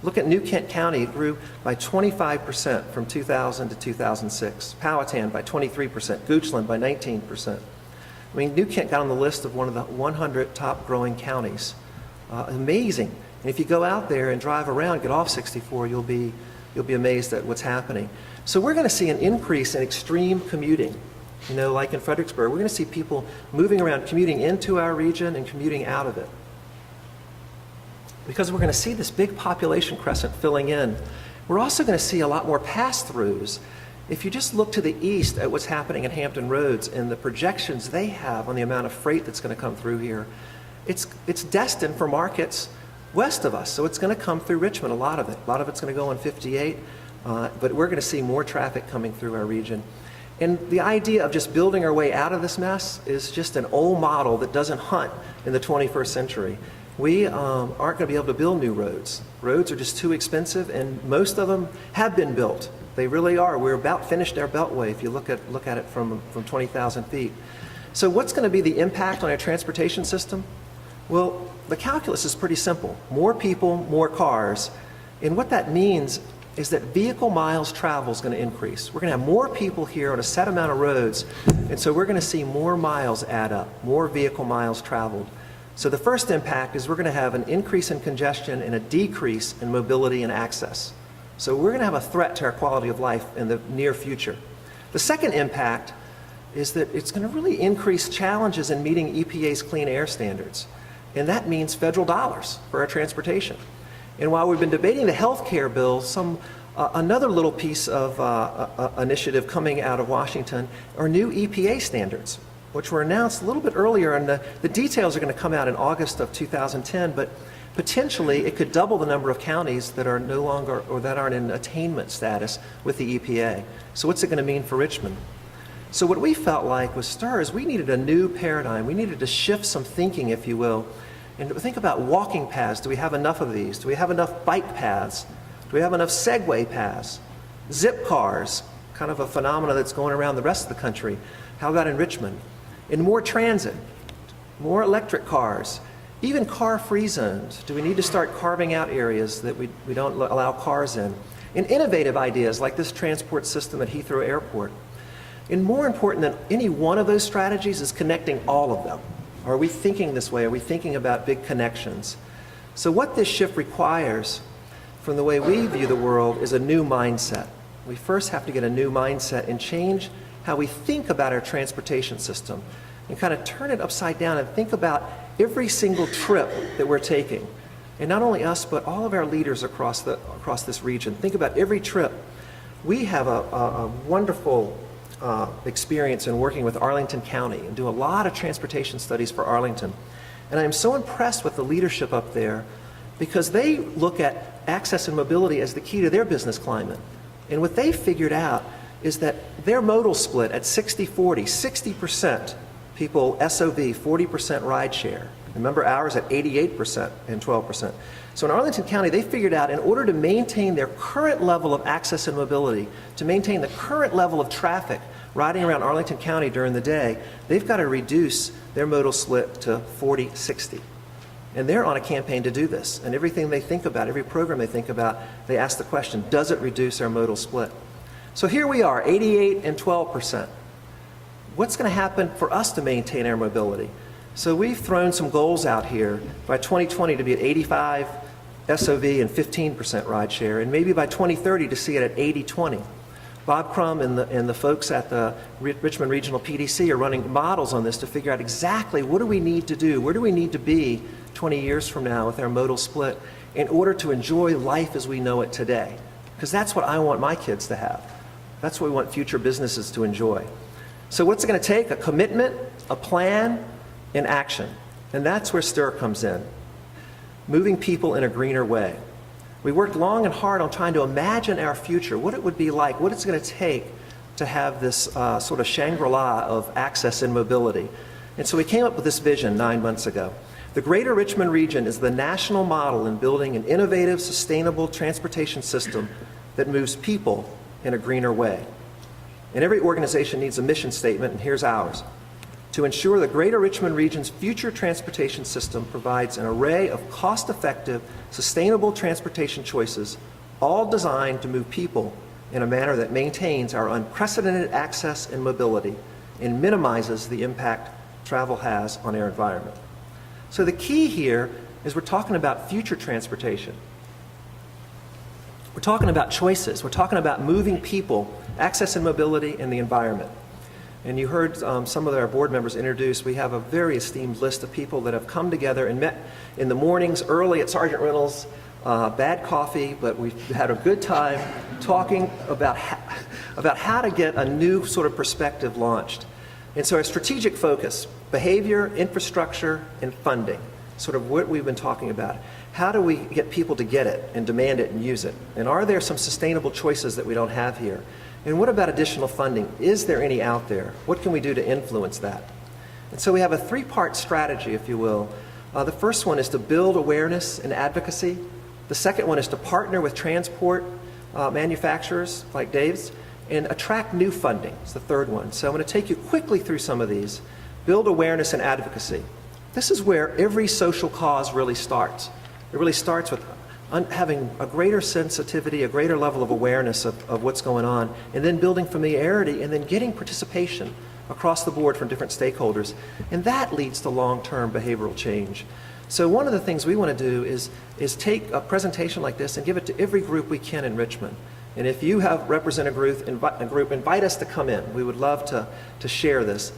Look at New Kent County. It grew by 25% from 2000 to 2006. Powhatan by 23%. Goochland by 19%. I mean, New Kent got on the list of one of the 100 top growing counties. Amazing. And if you go out there and drive around, get off 64, you'll be amazed at what's happening. So we're going to see an increase in extreme commuting. You know, like in Fredericksburg, we're going to see people moving around, commuting into our region and commuting out of it. Because we're going to see this big population crescent filling in. We're also going to see a lot more pass-throughs. If you just look to the east at what's happening at Hampton Roads and the projections they have on the amount of freight that's going to come through here, it's destined for markets west of us. So it's going to come through Richmond, a lot of it. A lot of it's going to go on 58, but we're going to see more traffic coming through our region. And the idea of just building our way out of this mess is just an old model that doesn't hunt in the 21st century. We aren't going to be able to build new roads. Roads are just too expensive, and most of them have been built. They really are. We're about finished our beltway if you look at it from 20,000 feet. So what's going to be the impact on our transportation system? Well, the calculus is pretty simple. More people, more cars. And what that means is that vehicle miles traveled is going to increase. We're going to have more people here on a set amount of roads, and so we're going to see more miles add up, more vehicle miles traveled. So the first impact is we're going to have an increase in congestion and a decrease in mobility and access. So we're going to have a threat to our quality of life in the near future. The second impact is that it's going to really increase challenges in meeting EPA's clean air standards. And that means federal dollars for our transportation. And while we've been debating the health care bill, another little piece of initiative coming out of Washington are new EPA standards. which were announced a little bit earlier, and the details are going to come out in August of 2010, but potentially it could double the number of counties that are no longer, or that aren't in attainment status with the EPA. So what's it going to mean for Richmond? So what we felt like with STIR is we needed a new paradigm. We needed to shift some thinking, if you will, and think about walking paths. Do we have enough of these? Do we have enough bike paths? Do we have enough Segway paths? Zip cars, kind of a phenomenon that's going around the rest of the country. How about in Richmond? And more transit, more electric cars, even car-free zones. Do we need to start carving out areas that we don't allow cars in? And innovative ideas like this transport system at Heathrow Airport. And more important than any one of those strategies is connecting all of them. Are we thinking this way? Are we thinking about big connections? So what this shift requires from the way we view the world is a new mindset. We first have to get a new mindset and change how we think about our transportation system and kind of turn it upside down and think about every single trip that we're taking. And not only us, but all of our leaders across this region. Think about every trip. We have a wonderful experience in working with Arlington County and do a lot of transportation studies for Arlington. And I'm so impressed with the leadership up there because they look at access and mobility as the key to their business climate. And what they figured out is that their modal split at 60-40, 60% people SOV, 40% rideshare. Remember ours at 88% and 12%. So in Arlington County, they figured out in order to maintain their current level of access and mobility, to maintain the current level of traffic riding around Arlington County during the day, they've got to reduce their modal split to 40-60. And they're on a campaign to do this. And everything they think about, every program they think about, they ask the question, does it reduce our modal split? So here we are, 88 and 12%. What's going to happen for us to maintain our mobility? So we've thrown some goals out here by 2020 to be at 85 SOV and 15% rideshare, and maybe by 2030 to see it at 80-20. Bob Crum and the folks at the Richmond Regional PDC are running models on this to figure out exactly what do we need to do, where do we need to be 20 years from now with our modal split in order to enjoy life as we know it today. Because that's what I want my kids to have. That's what we want future businesses to enjoy. So what's it going to take? A commitment, a plan, and action. And that's where STIR comes in. Moving people in a greener way. We worked long and hard on trying to imagine our future, what it would be like, what it's going to take to have this sort of Shangri-La of access and mobility. And so we came up with this vision 9 months ago. The Greater Richmond region is the national model in building an innovative, sustainable transportation system that moves people in a greener way. And every organization needs a mission statement, and here's ours. To ensure the Greater Richmond region's future transportation system provides an array of cost-effective, sustainable transportation choices, all designed to move people in a manner that maintains our unprecedented access and mobility and minimizes the impact travel has on our environment. So the key here is we're talking about future transportation. We're talking about choices. We're talking about moving people, access and mobility, and the environment. And you heard some of our board members introduce, we have a very esteemed list of people that have come together and met in the mornings early at Sargeant Reynolds, bad coffee, but we've had a good time talking about how to get a new sort of perspective launched. And so our strategic focus, behavior, infrastructure, and funding, sort of what we've been talking about. How do we get people to get it and demand it and use it? And are there some sustainable choices that we don't have here? And what about additional funding? Is there any out there? What can we do to influence that? And so we have a three-part strategy, if you will. The first one is to build awareness and advocacy. The second one is to partner with transport manufacturers like Dave's and attract new funding. It's the third one. So I'm going to take you quickly through some of these. Build awareness and advocacy. This is where every social cause really starts. It really starts with having a greater sensitivity, a greater level of awareness of what's going on, and then building familiarity, and then getting participation across the board from different stakeholders. And that leads to long-term behavioral change. So one of the things we want to do is take a presentation like this and give it to every group we can in Richmond. And if you represent a group, invite us to come in. We would love to share this.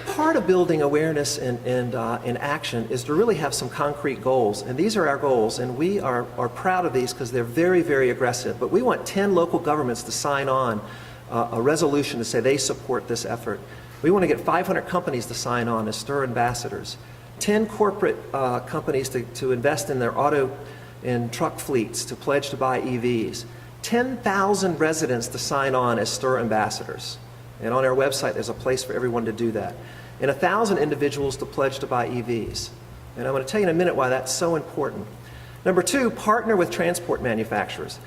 Part of building awareness and action is to really have some concrete goals. And these are our goals, and we are proud of these because they're very, very aggressive. But we want 10 local governments to sign on a resolution to say they support this effort. We want to get 500 companies to sign on as STIR ambassadors, 10 corporate companies to invest in their auto and truck fleets to pledge to buy EVs, 10,000 residents to sign on as STIR ambassadors. And on our website, there's a place for everyone to do that. And 1,000 individuals to pledge to buy EVs. And I'm going to tell you in a minute why that's so important. Number 2, partner with transport manufacturers.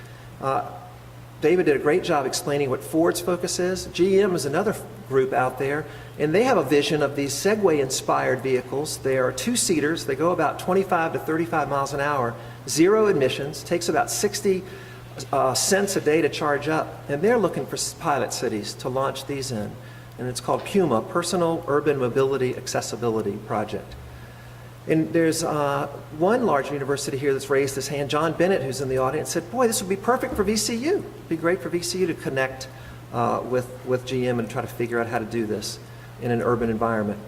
David did a great job explaining what Ford's focus is. GM is another group out there, and they have a vision of these Segway-inspired vehicles. They are 2-seaters. They go about 25 to 35 miles an hour, 0 emissions, takes about 60 cents a day to charge up, and they're looking for pilot cities to launch these in. And it's called PUMA, Personal Urban Mobility Accessibility Project. And there's one large university here that's raised his hand, John Bennett, who's in the audience, said, boy, this would be perfect for VCU. It'd be great for VCU to connect with GM and try to figure out how to do this in an urban environment.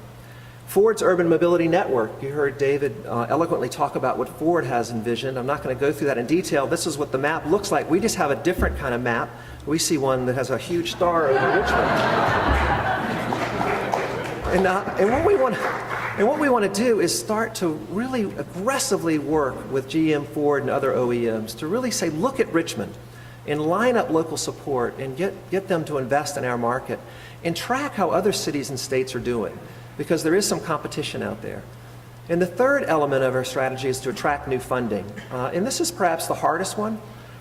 Ford's Urban Mobility Network. You heard David eloquently talk about what Ford has envisioned. I'm not going to go through that in detail. This is what the map looks like. We just have a different kind of map. We see one that has a huge star over Richmond. And what we want to do is start to really aggressively work with GM, Ford, and other OEMs to really say, look at Richmond and line up local support and get them to invest in our market and track how other cities and states are doing, because there is some competition out there. And the third element of our strategy is to attract new funding. And this is perhaps the hardest one,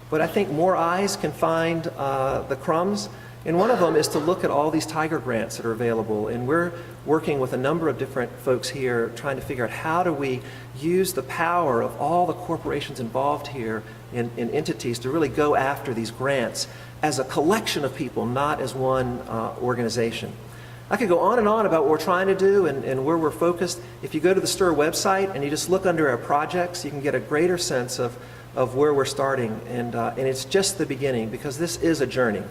but I think more eyes can find the crumbs. And one of them is to look at all these Tiger grants that are available. And we're working with a number of different folks here trying to figure out how do we use the power of all the corporations involved here in entities to really go after these grants as a collection of people, not as one organization. I could go on and on about what we're trying to do and where we're focused. If you go to the STIR website and you just look under our projects, you can get a greater sense of where we're starting. And it's just the beginning, because this is a journey.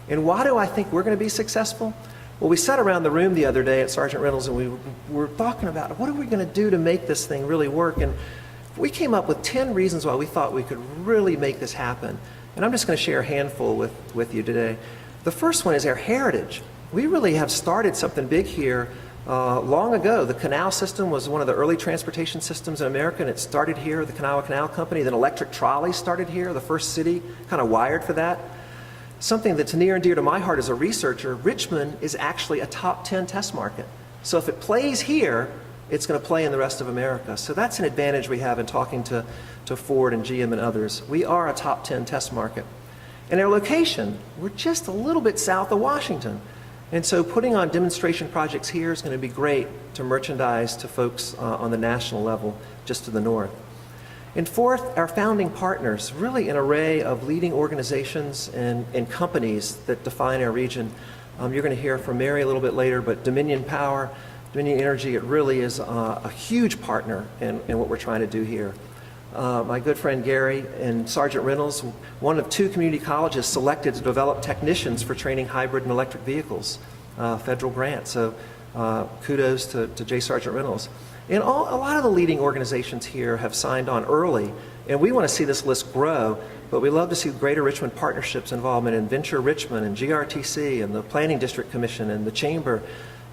And why do I think we're going to be successful? Well, we sat around the room the other day at Sargeant Reynolds and we were talking about what are we going to do to make this thing really work. And we came up with 10 reasons why we thought we could really make this happen. And I'm just going to share a handful with you today. The first one is our heritage. We really have started something big here long ago. The canal system was one of the early transportation systems in America, and it started here, the Kanawha Canal Company. Then electric trolleys started here, the first city kind of wired for that. Something that's near and dear to my heart as a researcher, Richmond is actually a top 10 test market. So if it plays here, it's going to play in the rest of America. So that's an advantage we have in talking to Ford and GM and others. We are a top 10 test market. And our location, we're just a little bit south of Washington. And so putting on demonstration projects here is going to be great to merchandise to folks on the national level just to the north. And fourth, our founding partners, really an array of leading organizations and companies that define our region. You're going to hear from Mary a little bit later, but Dominion Power, Dominion Energy, it really is a huge partner in what we're trying to do here. My good friend Gary and Sargeant Reynolds, one of 2 community colleges selected to develop technicians for training hybrid and electric vehicles, federal grant. So kudos to J. Sargeant Reynolds. And a lot of the leading organizations here have signed on early, and we want to see this list grow, but we love to see Greater Richmond Partnerships involvement in Venture Richmond and GRTC and the Planning District Commission and the Chamber.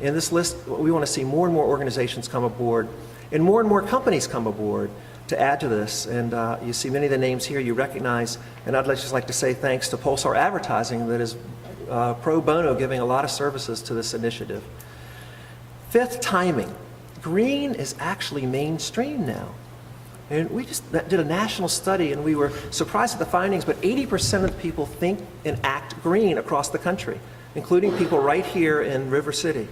In this list, we want to see more and more organizations come aboard and more companies come aboard to add to this. And you see many of the names here you recognize, and I'd just like to say thanks to Pulsar Advertising that is pro bono giving a lot of services to this initiative. Fifth, timing. Green is actually mainstream now. And we just did a national study and we were surprised at the findings, but 80% of the people think and act green across the country, including people right here in River City.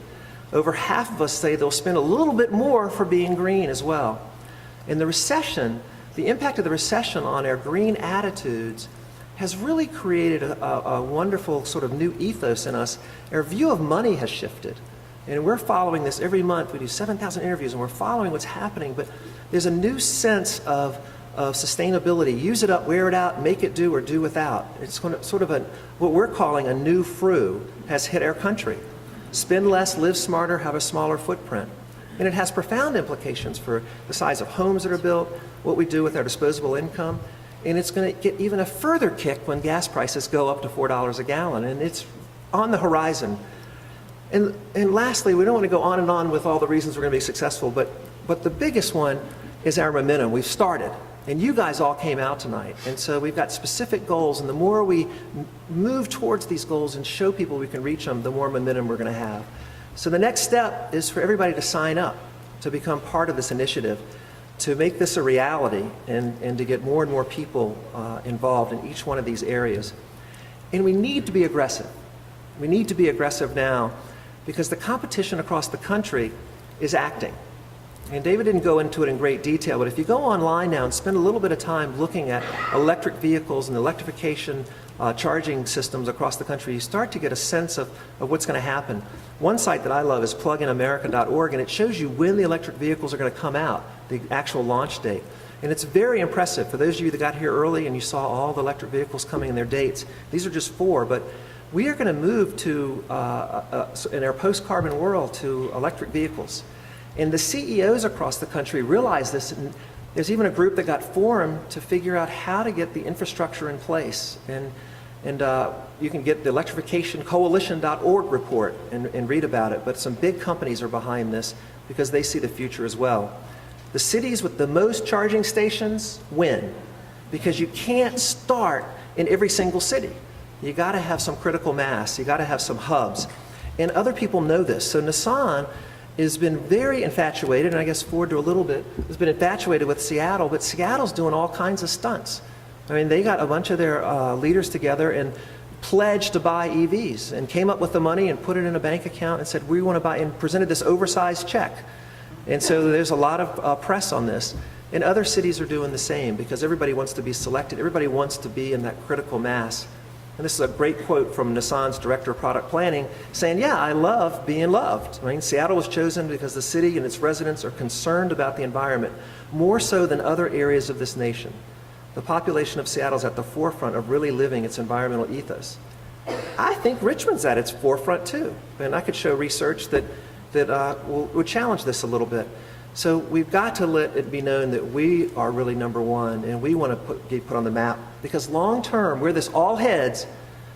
Over half of us say they'll spend a little bit more for being green as well. And the recession, the impact of the recession on our green attitudes has really created a wonderful sort of new ethos in us. Our view of money has shifted. And we're following this every month. We do 7,000 interviews and we're following what's happening, but there's a new sense of sustainability. Use it up, wear it out, make it do or do without. It's sort of what we're calling a new FRU has hit our country. Spend less, live smarter, have a smaller footprint. And it has profound implications for the size of homes that are built, what we do with our disposable income, and it's going to get even a further kick when gas prices go up to $4 a gallon, and it's on the horizon. And lastly, we don't want to go on and on with all the reasons we're going to be successful, but the biggest one is our momentum. We've started, and you guys all came out tonight, and so we've got specific goals, and the more we move towards these goals and show people we can reach them, the more momentum we're going to have. So the next step is for everybody to sign up, to become part of this initiative, to make this a reality, and to get more and more people involved in each one of these areas. And we need to be aggressive. We need to be aggressive now, because the competition across the country is acting. And David didn't go into it in great detail, but if you go online now and spend a little bit of time looking at electric vehicles and electrification charging systems across the country, you start to get a sense of what's going to happen. One site that I love is pluginamerica.org, and it shows you when the electric vehicles are going to come out, the actual launch date. And it's very impressive. For those of you that got here early and you saw all the electric vehicles coming in their dates, these are just 4, but we are going to move to, in our post-carbon world, to electric vehicles. And the CEOs across the country realize this, and there's even a group that got formed to figure out how to get the infrastructure in place. And you can get the electrificationcoalition.org report and read about it, but some big companies are behind this because they see the future as well. The cities with the most charging stations win, because you can't start in every single city. You got to have some critical mass. You got to have some hubs. And other people know this. So Nissan has been very infatuated, and I guess Ford to a little bit, has been infatuated with Seattle, but Seattle's doing all kinds of stunts. I mean, they got a bunch of their leaders together and pledged to buy EVs and came up with the money and put it in a bank account and said, we want to buy, and presented this oversized check. And so there's a lot of press on this. And other cities are doing the same, because everybody wants to be selected. Everybody wants to be in that critical mass. And this is a great quote from Nissan's Director of Product Planning saying, yeah, I love being loved. I mean, Seattle was chosen because the city and its residents are concerned about the environment, more so than other areas of this nation. The population of Seattle is at the forefront of really living its environmental ethos. I think Richmond's at its forefront too. And I could show research that would challenge this a little bit. So we've got to let it be known that we are really number one, and we want to get put on the map, because long term, where this all heads,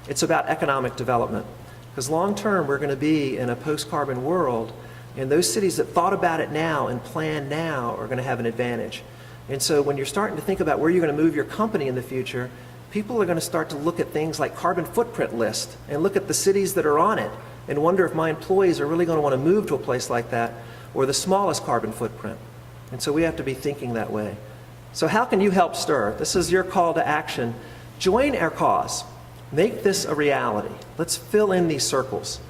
it's about economic development. Because long term, we're going to be in a post-carbon world, and those cities that thought about it now and plan now are going to have an advantage. And so when you're starting to think about where you're going to move your company in the future, people are going to start to look at things like carbon footprint list and look at the cities that are on it and wonder if my employees are really going to want to move to a place like that, or the smallest carbon footprint. And so we have to be thinking that way. So how can you help stir? This is your call to action. Join our cause. Make this a reality. Let's fill in these circles.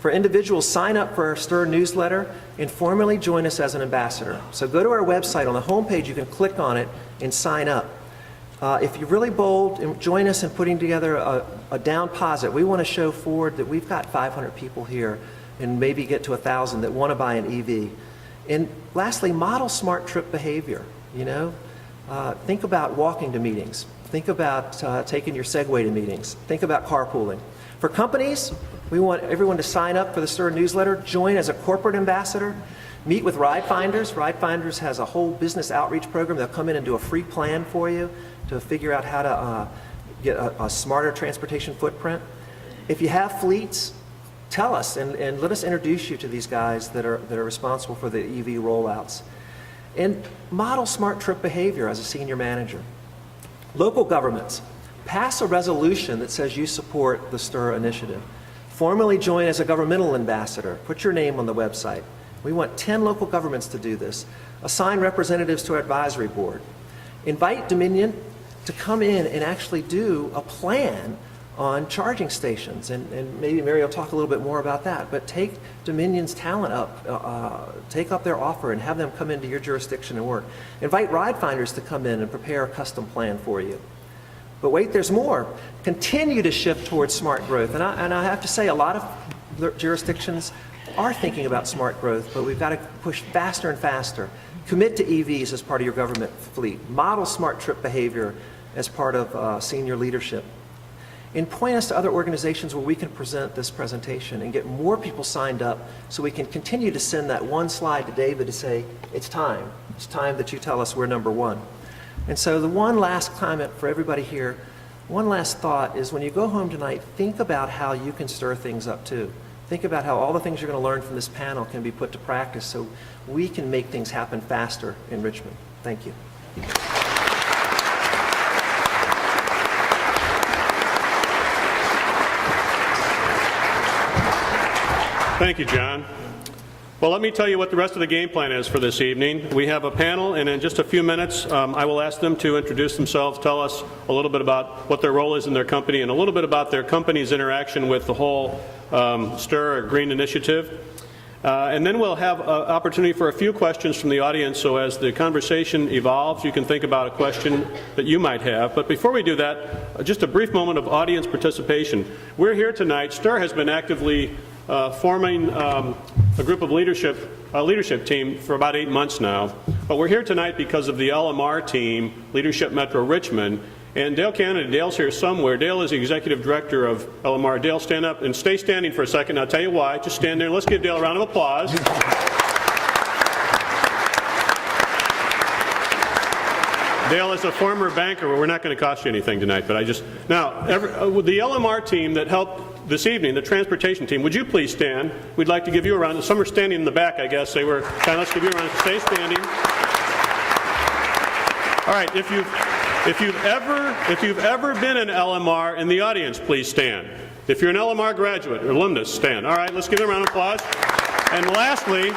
For individuals, sign up for our STIR newsletter and formally join us as an ambassador. So go to our website. On the homepage, you can click on it and sign up. If you're really bold, join us in putting together a down posit. We want to show Ford that we've got 500 people here and maybe get to 1,000 that want to buy an EV. And lastly, model smart trip behavior. Think about walking to meetings. Think about taking your Segway to meetings. Think about carpooling. For companies, we want everyone to sign up for the STIR newsletter, join as a corporate ambassador, meet with Ride Finders. Ride Finders has a whole business outreach program. They'll come in and do a free plan for you to figure out how to get a smarter transportation footprint. If you have fleets, tell us and let us introduce you to these guys that are responsible for the EV rollouts. And model smart trip behavior as a senior manager. Local governments, pass a resolution that says you support the STIR initiative. Formally join as a governmental ambassador. Put your name on the website. We want 10 local governments to do this. Assign representatives to our advisory board. Invite Dominion to come in and actually do a plan on charging stations, and maybe Mary will talk a little bit more about that, but take Dominion's talent up, take up their offer and have them come into your jurisdiction and work. Invite Ride Finders to come in and prepare a custom plan for you. But wait, there's more. Continue to shift towards smart growth, and I have to say a lot of jurisdictions are thinking about smart growth, but we've got to push faster and faster. Commit to EVs as part of your government fleet. Model smart trip behavior as part of senior leadership. And point us to other organizations where we can present this presentation and get more people signed up so we can continue to send that one slide to David to say, it's time. It's time that you tell us we're number one. And so the one last comment for everybody here, one last thought is when you go home tonight, think about how you can stir things up too. Think about how all the things you're going to learn from this panel can be put to practice so we can make things happen faster in Richmond. Thank you. Thank you, John. Well, let me tell you what the rest of the game plan is for this evening. We have a panel, and in just a few minutes, I will ask them to introduce themselves, tell us a little bit about what their role is in their company, and a little bit about their company's interaction with the whole STIR Green Initiative. And then we'll have an opportunity for a few questions from the audience, so as the conversation evolves, you can think about a question that you might have. But before we do that, just a brief moment of audience participation. We're here tonight. STIR has been actively forming a group of leadership team for about 8 months now. But we're here tonight because of the LMR team, Leadership Metro Richmond. And Dale Kennedy, Dale's here somewhere. Dale is the executive director of LMR. Dale, stand up and stay standing for a second. I'll tell you why. Just stand there and let's give Dale a round of applause. Dale is a former banker. We're not going to cost you anything tonight, but now, the LMR team that helped this evening, the transportation team, would you please stand? We'd like to give you a round. Some are standing in the back, I guess. Let's give you a round. Stay standing. All right, if you've ever been an LMR in the audience, please stand. If you're an LMR graduate or alumnus, stand. All right, let's give them a round of applause. And lastly,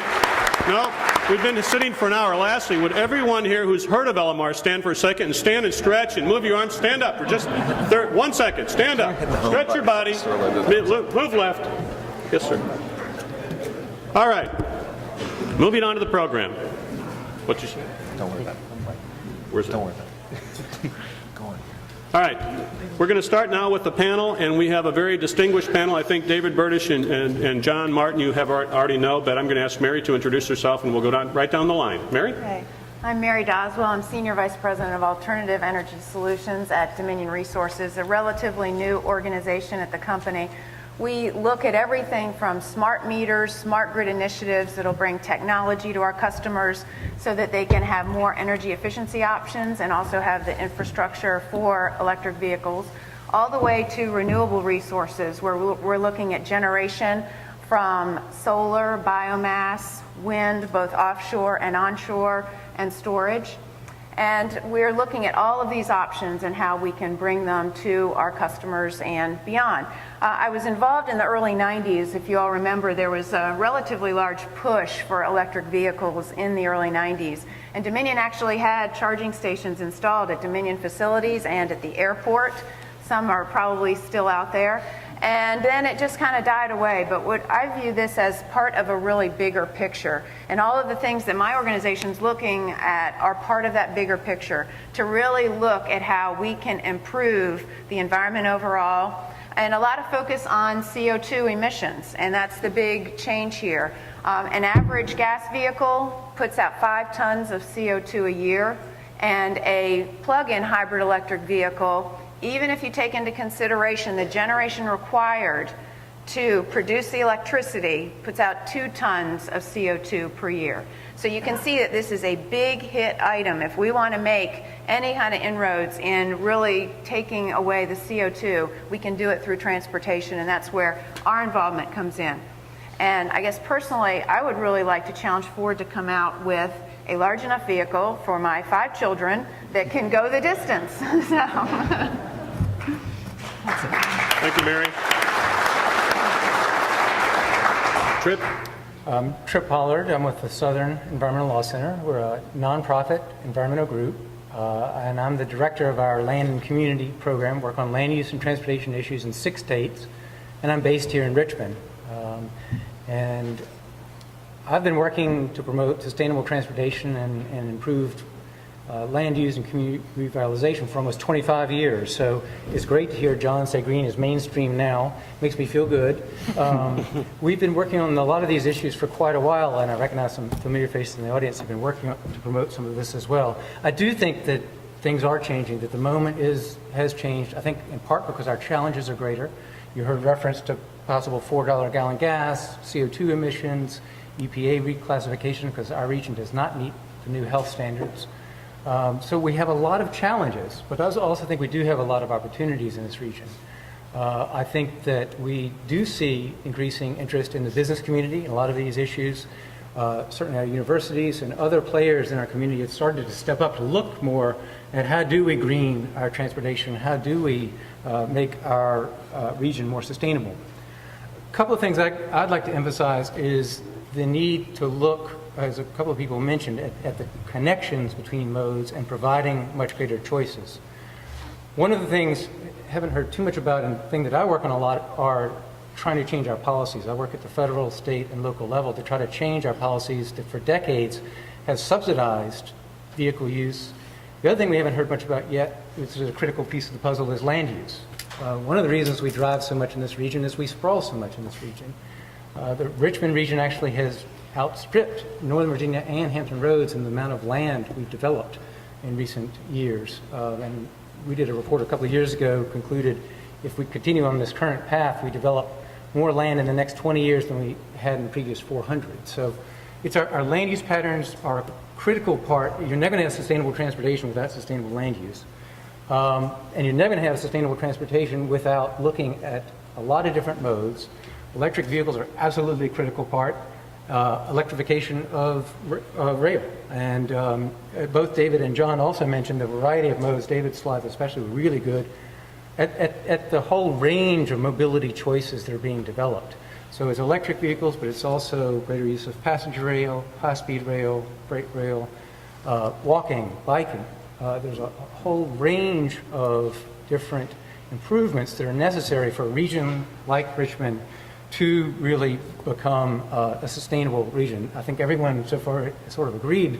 we've been sitting for an hour. Lastly, would everyone here who's heard of LMR stand for a second and stand and stretch and move your arms? Stand up for just 1 second. Stand up. Stretch your body. Move left. Yes, sir. All right. Moving on to the program. What you say? Don't worry about it. Where's it? Don't worry about it. Go on. All right. We're going to start now with the panel, and we have a very distinguished panel. I think David Berdish and John Martin you have already know, but I'm going to ask Mary to introduce herself, and we'll go right down the line. Mary? Okay. I'm Mary Doswell. I'm Senior Vice President of Alternative Energy Solutions at Dominion Resources, a relatively new organization at the company. We look at everything from smart meters, smart grid initiatives that'll bring technology to our customers so that they can have more energy efficiency options and also have the infrastructure for electric vehicles, all the way to renewable resources where we're looking at generation from solar, biomass, wind, both offshore and onshore, and storage. And we're looking at all of these options and how we can bring them to our customers and beyond. I was involved in the early 90s. If you all remember, there was a relatively large push for electric vehicles in the early 90s. And Dominion actually had charging stations installed at Dominion facilities and at the airport. Some are probably still out there. And then it just kind of died away. But what I view this as part of a really bigger picture. And all of the things that my organization's looking at are part of that bigger picture to really look at how we can improve the environment overall. And a lot of focus on CO2 emissions, and that's the big change here. An average gas vehicle puts out 5 tons of CO2 a year, and a plug-in hybrid electric vehicle, even if you take into consideration the generation required to produce the electricity, puts out 2 tons of CO2 per year. So you can see that this is a big hit item. If we want to make any kind of inroads in really taking away the CO2, we can do it through transportation, and that's where our involvement comes in. And I guess personally, I would really like to challenge Ford to come out with a large enough vehicle for my 5 children that can go the distance. Thank you, Mary. Trip? Trip Pollard. I'm with the Southern Environmental Law Center. We're a nonprofit environmental group, and I'm the director of our land and community program, work on land use and transportation issues in 6 states, and I'm based here in Richmond. And I've been working to promote sustainable transportation and improved land use and community revitalization for almost 25 years. So it's great to hear John say green is mainstream now. Makes me feel good. We've been working on a lot of these issues for quite a while, and I recognize some familiar faces in the audience have been working to promote some of this as well. I do think that things are changing, that the moment has changed, I think in part because our challenges are greater. You heard reference to possible $4 a gallon gas, CO2 emissions, EPA reclassification because our region does not meet the new health standards. So we have a lot of challenges, but I also think we do have a lot of opportunities in this region. I think that we do see increasing interest in the business community in a lot of these issues. Certainly our universities and other players in our community have started to step up to look more at how do we green our transportation, how do we make our region more sustainable. A couple of things I'd like to emphasize is the need to look, as a couple of people mentioned, at the connections between modes and providing much greater choices. One of the things I haven't heard too much about, and the thing that I work on a lot, are trying to change our policies. I work at the federal, state, and local level to try to change our policies that for decades has subsidized vehicle use. The other thing we haven't heard much about yet, which is a critical piece of the puzzle, is land use. One of the reasons we drive so much in this region is we sprawl so much in this region. The Richmond region actually has outstripped Northern Virginia and Hampton Roads in the amount of land we've developed in recent years. And we did a report a couple of years ago, concluded if we continue on this current path, we develop more land in the next 20 years than we had in the previous 400. So it's our land use patterns are a critical part. You're never going to have sustainable transportation without sustainable land use. And you're never going to have sustainable transportation without looking at a lot of different modes. Electric vehicles are absolutely a critical part. Electrification of rail. And both David and John also mentioned the variety of modes. David's slides especially were really good at the whole range of mobility choices that are being developed. So it's electric vehicles, but it's also greater use of passenger rail, high-speed rail, freight rail, walking, biking. There's a whole range of different improvements that are necessary for a region like Richmond to really become a sustainable region. I think everyone so far sort of agreed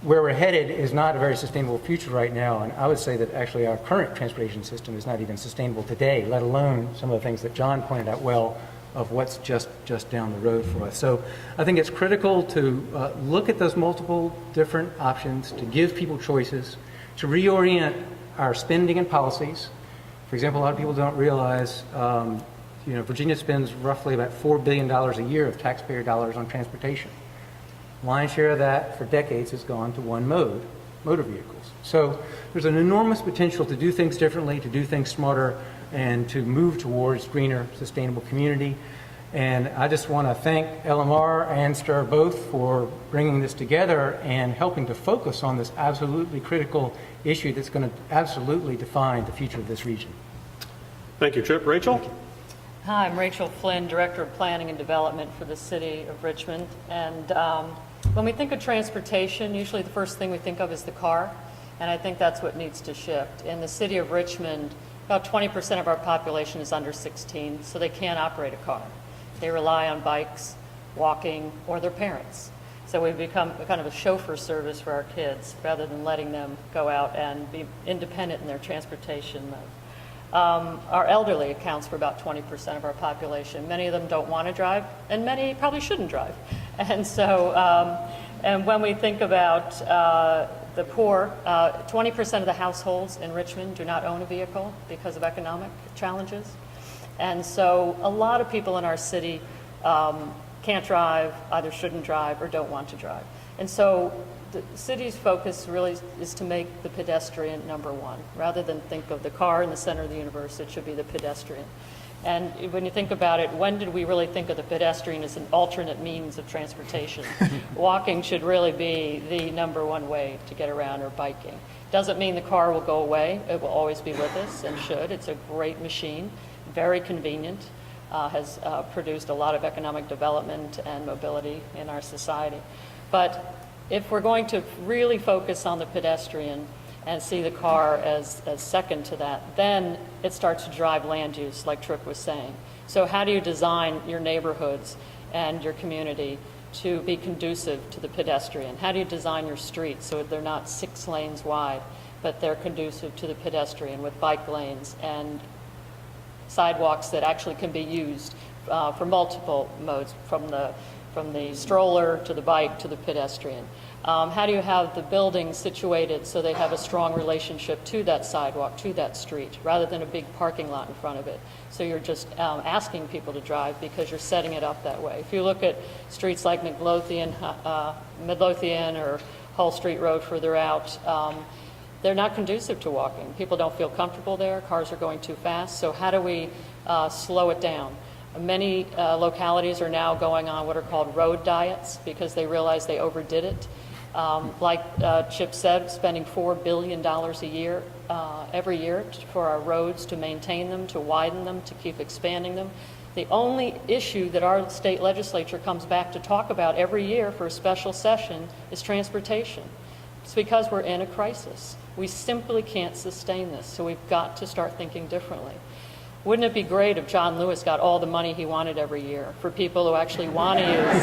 where we're headed is not a very sustainable future right now, and I would say that actually our current transportation system is not even sustainable today, let alone some of the things that John pointed out well of what's just down the road for us. So I think it's critical to look at those multiple different options, to give people choices, to reorient our spending and policies. For example, a lot of people don't realize Virginia spends roughly about $4 billion a year of taxpayer dollars on transportation. Lion's share of that for decades has gone to one mode, motor vehicles. So there's an enormous potential to do things differently, to do things smarter, and to move towards greener, sustainable community. And I just want to thank LMR and STIR both for bringing this together and helping to focus on this absolutely critical issue that's going to absolutely define the future of this region. Thank you, Trip. Rachel? Hi, I'm Rachel Flynn, Director of Planning and Development for the City of Richmond. And when we think of transportation, usually the first thing we think of is the car, and I think that's what needs to shift. In the City of Richmond, about 20% of our population is under 16, so they can't operate a car. They rely on bikes, walking, or their parents. So we've become kind of a chauffeur service for our kids rather than letting them go out and be independent in their transportation mode. Our elderly accounts for about 20% of our population. Many of them don't want to drive, and many probably shouldn't drive. And so, and when we think about the poor, 20% of the households in Richmond do not own a vehicle because of economic challenges. And so a lot of people in our city can't drive, either shouldn't drive, or don't want to drive. And so the city's focus really is to make the pedestrian number one. Rather than think of the car in the center of the universe, it should be the pedestrian. And when you think about it, when did we really think of the pedestrian as an alternate means of transportation? Walking should really be the number one way to get around, or biking. Doesn't mean the car will go away. It will always be with us, and should. It's a great machine, very convenient, has produced a lot of economic development and mobility in our society. But if we're going to really focus on the pedestrian and see the car as second to that, then it starts to drive land use, like Tripp was saying. So how do you design your neighborhoods and your community to be conducive to the pedestrian? How do you design your streets so they're not 6 lanes wide, but they're conducive to the pedestrian with bike lanes and sidewalks that actually can be used for multiple modes, from the stroller to the bike to the pedestrian? How do you have the buildings situated so they have a strong relationship to that sidewalk, to that street, rather than a big parking lot in front of it? So you're just asking people to drive because you're setting it up that way. If you look at streets like Midlothian or Hull Street Road further out, they're not conducive to walking. People don't feel comfortable there. Cars are going too fast. So how do we slow it down? Many localities are now going on what are called road diets because they realize they overdid it. Like Chip said, spending $4 billion a year, every year for our roads to maintain them, to widen them, to keep expanding them. The only issue that our state legislature comes back to talk about every year for a special session is transportation. It's because we're in a crisis. We simply can't sustain this, so we've got to start thinking differently. Wouldn't it be great if John Lewis got all the money he wanted every year for people who actually want to use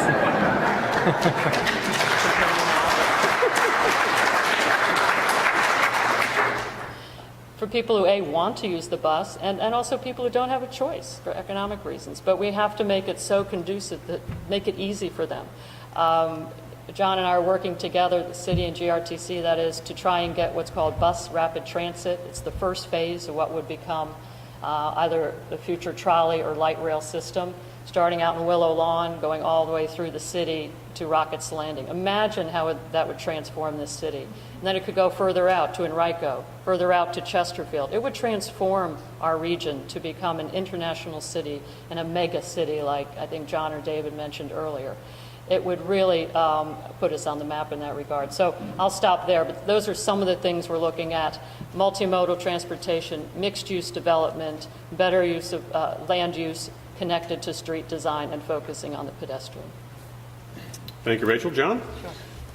for people who, A, want to use the bus, and also people who don't have a choice for economic reasons. But we have to make it so conducive, that make it easy for them. John and I are working together, the city and GRTC, that is, to try and get what's called bus rapid transit. It's the first phase of what would become either the future trolley or light rail system, starting out in Willow Lawn, going all the way through the city to Rockets Landing. Imagine how that would transform this city. And then it could go further out to Enrico, further out to Chesterfield. It would transform our region to become an international city and a mega city like I think John or David mentioned earlier. It would really put us on the map in that regard. So I'll stop there, but those are some of the things we're looking at. Multimodal transportation, mixed-use development, better use of land use connected to street design, and focusing on the pedestrian. Thank you, Rachel. John? Sure.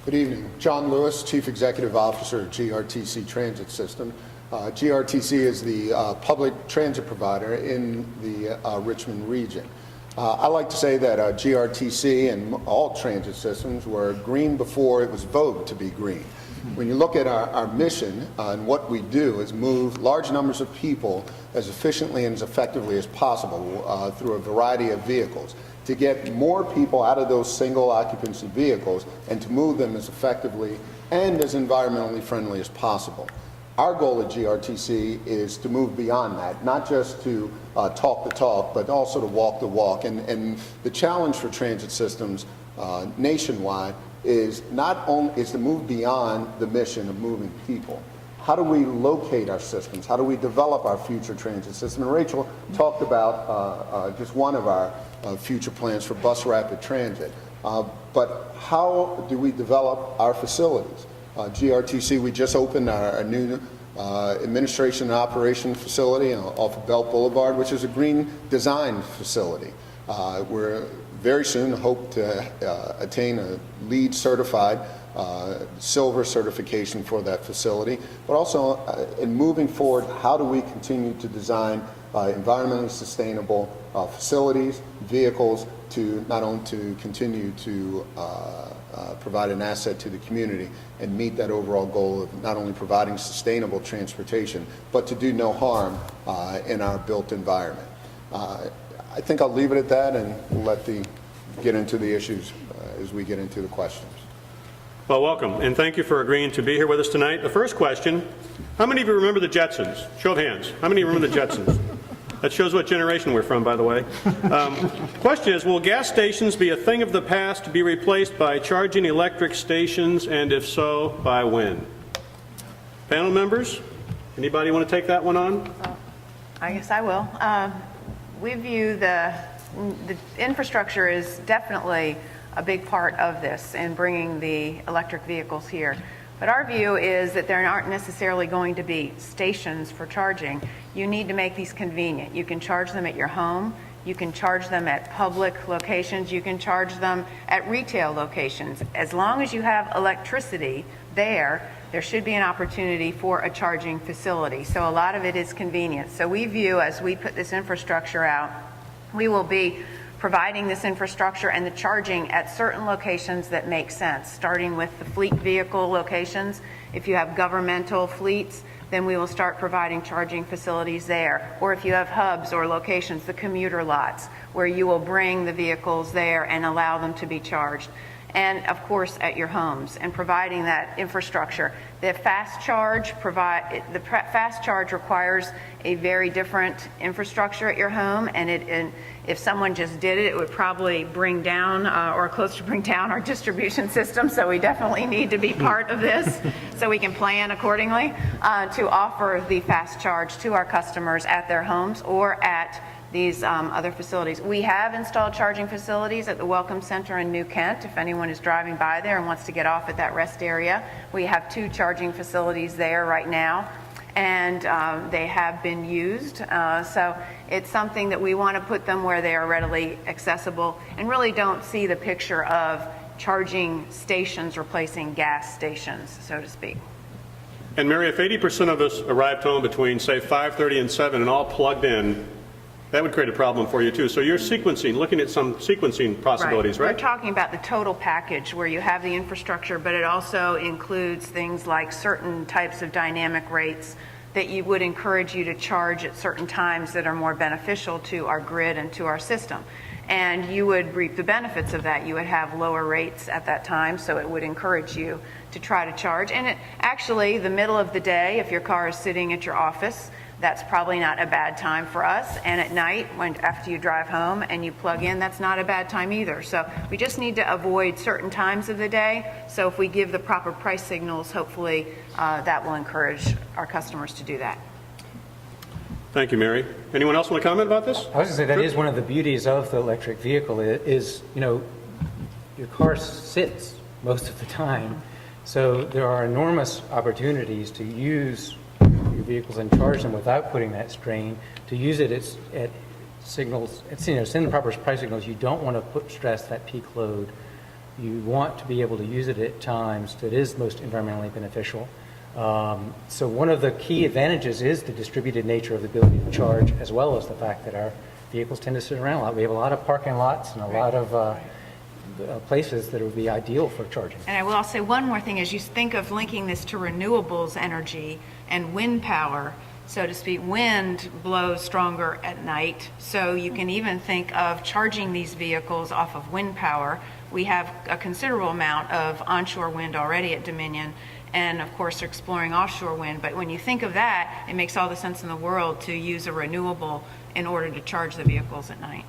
Good evening. John Lewis, Chief Executive Officer of GRTC Transit System. GRTC is the public transit provider in the Richmond region. I like to say that GRTC and all transit systems were green before it was vogue to be green. When you look at our mission and what we do is move large numbers of people as efficiently and as effectively as possible through a variety of vehicles, to get more people out of those single occupancy vehicles and to move them as effectively and as environmentally friendly as possible. Our goal at GRTC is to move beyond that, not just to talk the talk, but also to walk the walk. And the challenge for transit systems nationwide is to move beyond the mission of moving people. How do we locate our systems? How do we develop our future transit system? And Rachel talked about just one of our future plans for bus rapid transit. But how do we develop our facilities? GRTC, we just opened our new administration and operation facility off of Belt Boulevard, which is a green design facility. We're very soon hope to attain a LEED certified silver certification for that facility. But also in moving forward, how do we continue to design environmentally sustainable facilities, vehicles, to not only to continue to provide an asset to the community and meet that overall goal of not only providing sustainable transportation, but to do no harm in our built environment. I think I'll leave it at that and we'll get into the issues as we get into the questions. Well, welcome, and thank you for agreeing to be here with us tonight. The first question, how many of you remember the Jetsons? Show of hands. How many remember the Jetsons? That shows what generation we're from, by the way. Question is, will gas stations be a thing of the past to be replaced by charging electric stations, and if so, by when? Panel members, anybody want to take that one on? I guess I will. We view the infrastructure is definitely a big part of this in bringing the electric vehicles here. But our view is that there aren't necessarily going to be stations for charging. You need to make these convenient. You can charge them at your home. You can charge them at public locations. You can charge them at retail locations. As long as you have electricity there should be an opportunity for a charging facility. So a lot of it is convenience. So we view, as we put this infrastructure out, we will be providing this infrastructure and the charging at certain locations that make sense, starting with the fleet vehicle locations. If you have governmental fleets, then we will start providing charging facilities there. Or if you have hubs or locations, the commuter lots, where you will bring the vehicles there and allow them to be charged. And of course at your homes, and providing that infrastructure. The fast charge requires a very different infrastructure at your home, and if someone just did it, it would probably bring down or close to bring down our distribution system. So we definitely need to be part of this. so we can plan accordingly to offer the fast charge to our customers at their homes or at these other facilities. We have installed charging facilities at the Welcome Center in New Kent. If anyone is driving by there and wants to get off at that rest area, we have 2 charging facilities there right now, and they have been used. So it's something that we want to put them where they are readily accessible and really don't see the picture of charging stations replacing gas stations, so to speak. And Mary, if 80% of us arrived home between, say, 5:30 and 7 and all plugged in, that would create a problem for you too. So you're sequencing, looking at some sequencing possibilities, right? We're talking about the total package where you have the infrastructure, but it also includes things like certain types of dynamic rates that you would encourage you to charge at certain times that are more beneficial to our grid and to our system. And you would reap the benefits of that. You would have lower rates at that time, so it would encourage you to try to charge. And actually, the middle of the day, if your car is sitting at your office, that's probably not a bad time for us. And at night, after you drive home and you plug in, that's not a bad time either. So we just need to avoid certain times of the day. So if we give the proper price signals, hopefully that will encourage our customers to do that. Thank you, Mary. Anyone else want to comment about this? I was going to say that is one of the beauties of the electric vehicle is, your car sits most of the time. So there are enormous opportunities to use your vehicles and charge them without putting that strain, to use it at signals, send the proper price signals. You don't want to stress that peak load. You want to be able to use it at times that is most environmentally beneficial. So one of the key advantages is the distributed nature of the ability to charge, as well as the fact that our vehicles tend to sit around a lot. We have a lot of parking lots and a lot of places that would be ideal for charging. And I will say one more thing. As you think of linking this to renewables energy and wind power, so to speak, wind blows stronger at night. So you can even think of charging these vehicles off of wind power. We have a considerable amount of onshore wind already at Dominion, and of course they're exploring offshore wind. But when you think of that, it makes all the sense in the world to use a renewable in order to charge the vehicles at night.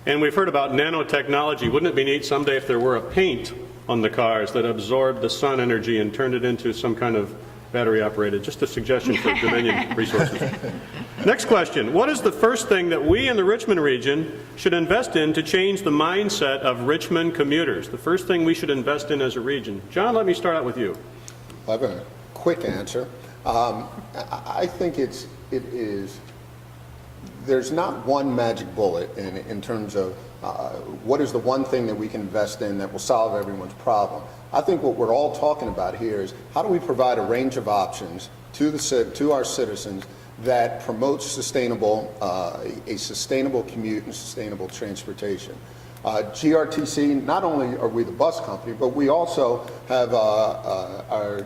And we've heard about nanotechnology. Wouldn't it be neat someday if there were a paint on the cars that absorbed the sun energy and turned it into some kind of battery operated? Just a suggestion for Dominion resources. Next question. What is the first thing that we in the Richmond region should invest in to change the mindset of Richmond commuters? The first thing we should invest in as a region. John, let me start out with you. I have a quick answer. I think it is, there's not one magic bullet in terms of what is the one thing that we can invest in that will solve everyone's problem. I think what we're all talking about here is how do we provide a range of options to our citizens that promotes a sustainable commute and sustainable transportation. GRTC, not only are we the bus company, but we also have our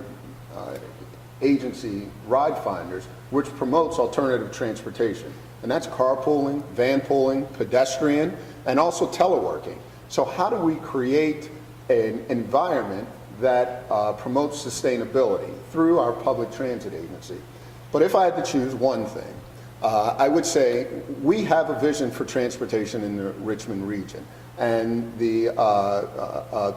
agency, Ride Finders, which promotes alternative transportation. And that's carpooling, van pooling, pedestrian, and also teleworking. So how do we create an environment that promotes sustainability through our public transit agency? But if I had to choose one thing, I would say we have a vision for transportation in the Richmond region. And the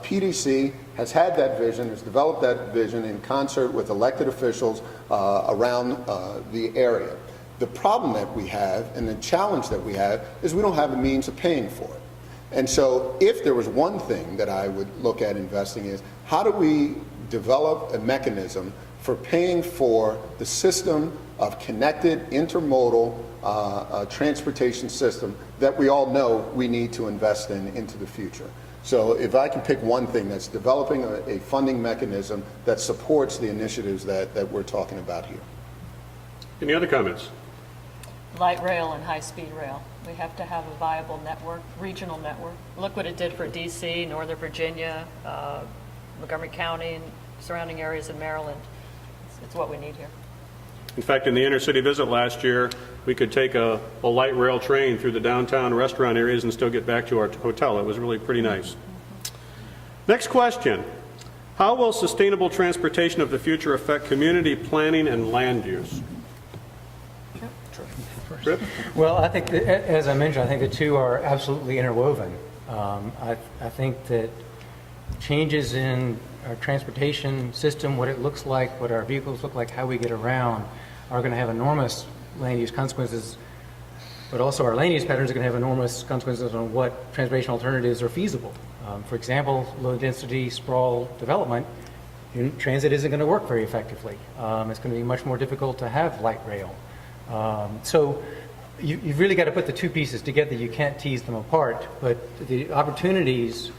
PDC has had that vision, has developed that vision in concert with elected officials around the area. The problem that we have and the challenge that we have is we don't have a means of paying for it. And so if there was one thing that I would look at investing is how do we develop a mechanism for paying for the system of connected intermodal transportation system that we all know we need to invest in into the future. So if I can pick one thing, that's developing a funding mechanism that supports the initiatives that we're talking about here. Any other comments? Light rail and high-speed rail. We have to have a viable network, regional network. Look what it did for DC, Northern Virginia, Montgomery County, and surrounding areas in Maryland. It's what we need here. In fact, in the inner-city visit last year, we could take a light rail train through the downtown restaurant areas and still get back to our hotel. It was really pretty nice. Next question. How will sustainable transportation of the future affect community planning and land use? Trip? Well, I think, that, as I mentioned, I think the two are absolutely interwoven. I think that changes in transportation system, what it looks like, what our vehicles look like, how we get around, are going to have enormous land use consequences, but also our land use patterns are going to have enormous consequences on what transportation alternatives are feasible. For example, low-density sprawl development, transit isn't going to work very effectively. It's going to be much more difficult to have light rail. So you've really got to put the two pieces together. You can't tease them apart, but the opportunities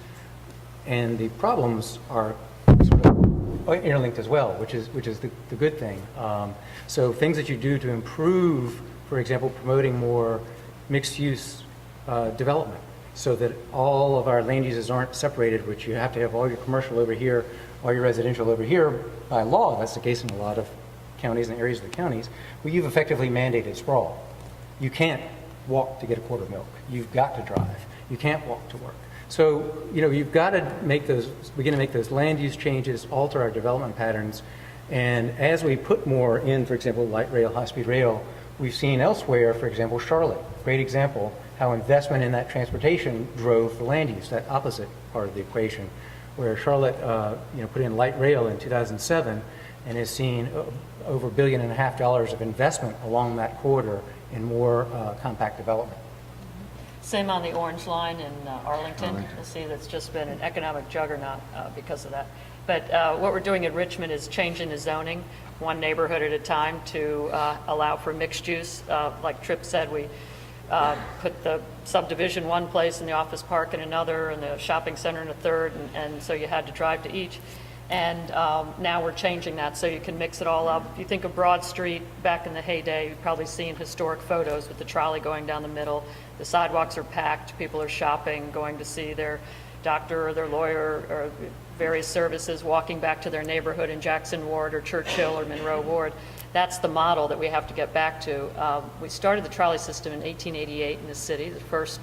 and the problems are sort of interlinked as well, which is the good thing. So things that you do to improve, for example, promoting more mixed-use development, so that all of our land uses aren't separated, which you have to have all your commercial over here, all your residential over here by law. That's the case in a lot of counties and areas of the counties. Well, you've effectively mandated sprawl. You can't walk to get a quart of milk. You've got to drive. You can't walk to work. So, you've got to begin to make those land use changes, alter our development patterns, and as we put more in, for example, light rail, high-speed rail, we've seen elsewhere, for example, Charlotte, great example, how investment in that transportation drove the land use, that opposite part of the equation, where Charlotte, put in light rail in 2007 and has seen over $1.5 billion of investment along that corridor in more compact development. Same on the Orange Line in Arlington. You'll see that's just been an economic juggernaut because of that. But what we're doing in Richmond is changing the zoning one neighborhood at a time to allow for mixed use. Like Tripp said, we put the subdivision one place and the office park in another and the shopping center in a third, and so you had to drive to each. And now we're changing that so you can mix it all up. If you think of Broad Street back in the heyday, you've probably seen historic photos with the trolley going down the middle. The sidewalks are packed, people are shopping, going to see their doctor or their lawyer or various services, walking back to their neighborhood in Jackson Ward or Churchill or Monroe Ward. That's the model that we have to get back to. We started the trolley system in 1888 in the city, the first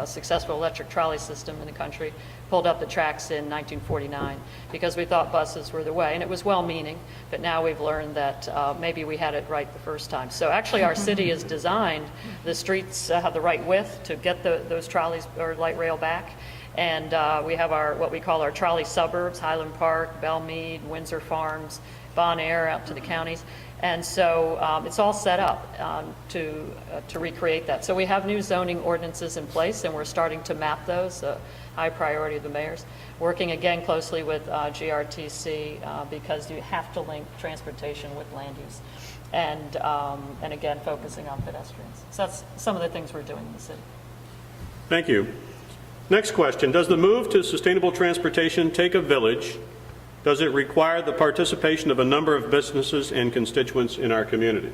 successful electric trolley system in the country, pulled up the tracks in 1949 because we thought buses were the way, and it was well-meaning, but now we've learned that maybe we had it right the first time. So actually our city is designed, the streets have the right width to get those trolleys or light rail back, and we have what we call our trolley suburbs, Highland Park, Belmead, Windsor Farms, Bon Air out to the counties. And so it's all set up to recreate that. So we have new zoning ordinances in place, and we're starting to map those, high priority of the mayors, working again closely with GRTC because you have to link transportation with land use, and again, focusing on pedestrians. So that's some of the things we're doing in the city. Thank you. Next question. Does the move to sustainable transportation take a village? Does it require the participation of a number of businesses and constituents in our community?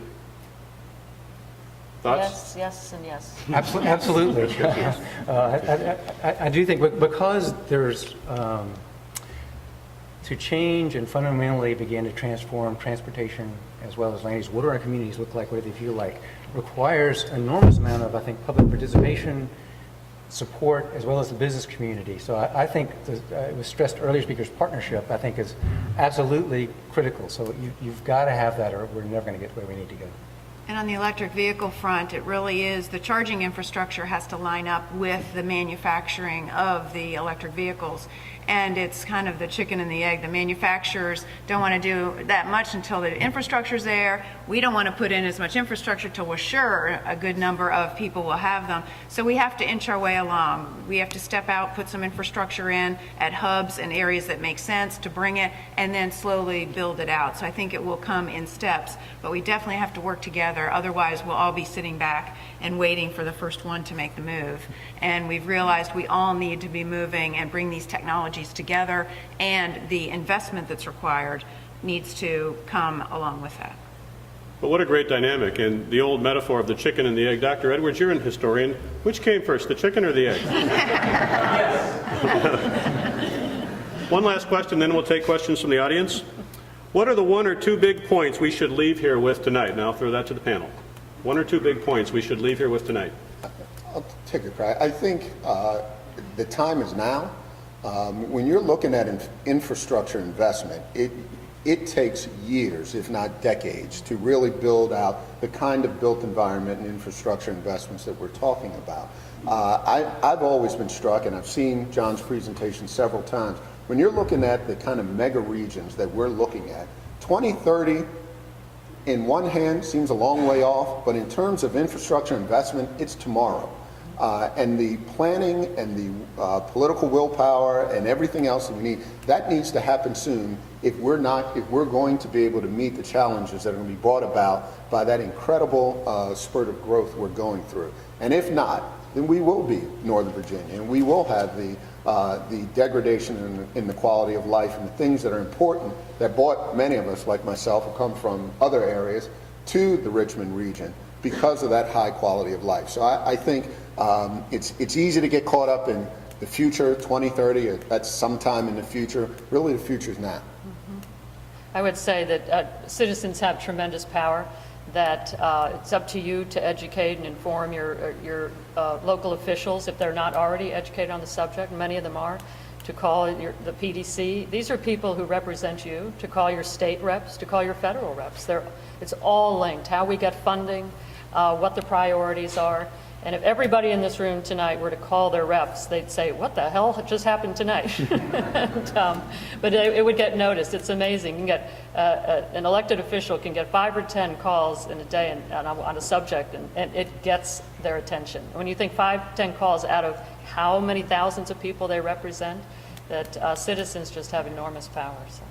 Thoughts? Yes, yes, and yes. Absolutely. I do think because there's to change and fundamentally begin to transform transportation as well as land use, what do our communities look like, what do they feel like, requires an enormous amount of, I think, public participation, support, as well as the business community. So I think it was stressed earlier, speakers, partnership, I think is absolutely critical. So you've got to have that or we're never going to get where we need to go. And on the electric vehicle front, it really is, the charging infrastructure has to line up with the manufacturing of the electric vehicles. And it's kind of the chicken and the egg. The manufacturers don't want to do that much until the infrastructure's there. We don't want to put in as much infrastructure till we're sure a good number of people will have them. So we have to inch our way along. We have to step out, put some infrastructure in at hubs and areas that make sense to bring it, and then slowly build it out. So I think it will come in steps, but we definitely have to work together. Otherwise, we'll all be sitting back and waiting for the first one to make the move. And we've realized we all need to be moving and bring these technologies together, and the investment that's required needs to come along with that. But what a great dynamic. And the old metaphor of the chicken and the egg. Dr. Edwards, you're an historian. Which came first, the chicken or the egg? One last question, then we'll take questions from the audience. What are the one or two big points we should leave here with tonight? Now I'll throw that to the panel. One or two big points we should leave here with tonight. I'll take a crack. I think the time is now. When you're looking at infrastructure investment, it takes years, if not decades, to really build out the kind of built environment and infrastructure investments that we're talking about. I've always been struck, and I've seen John's presentation several times, when you're looking at the kind of mega regions that we're looking at, 2030 in one hand seems a long way off, but in terms of infrastructure investment, it's tomorrow. And the planning and the political willpower and everything else that we need, that needs to happen soon if we're going to be able to meet the challenges that are going to be brought about by that incredible spurt of growth we're going through. And if not, then we will be Northern Virginia, and we will have the degradation in the quality of life and the things that are important that brought many of us, like myself, who come from other areas, to the Richmond region because of that high quality of life. So I think it's easy to get caught up in the future, 2030, that's sometime in the future. Really, the future is now. I would say that citizens have tremendous power, that it's up to you to educate and inform your local officials if they're not already educated on the subject, and many of them are, to call the PDC. These are people who represent you, to call your state reps, to call your federal reps. It's all linked, how we get funding, what the priorities are. And if everybody in this room tonight were to call their reps, they'd say, what the hell just happened tonight? But it would get noticed. It's amazing. You can get, an elected official can get 5 or 10 calls in a day on a subject, and it gets their attention. When you think 5, 10 calls out of how many thousands of people they represent, that citizens just have enormous power. So.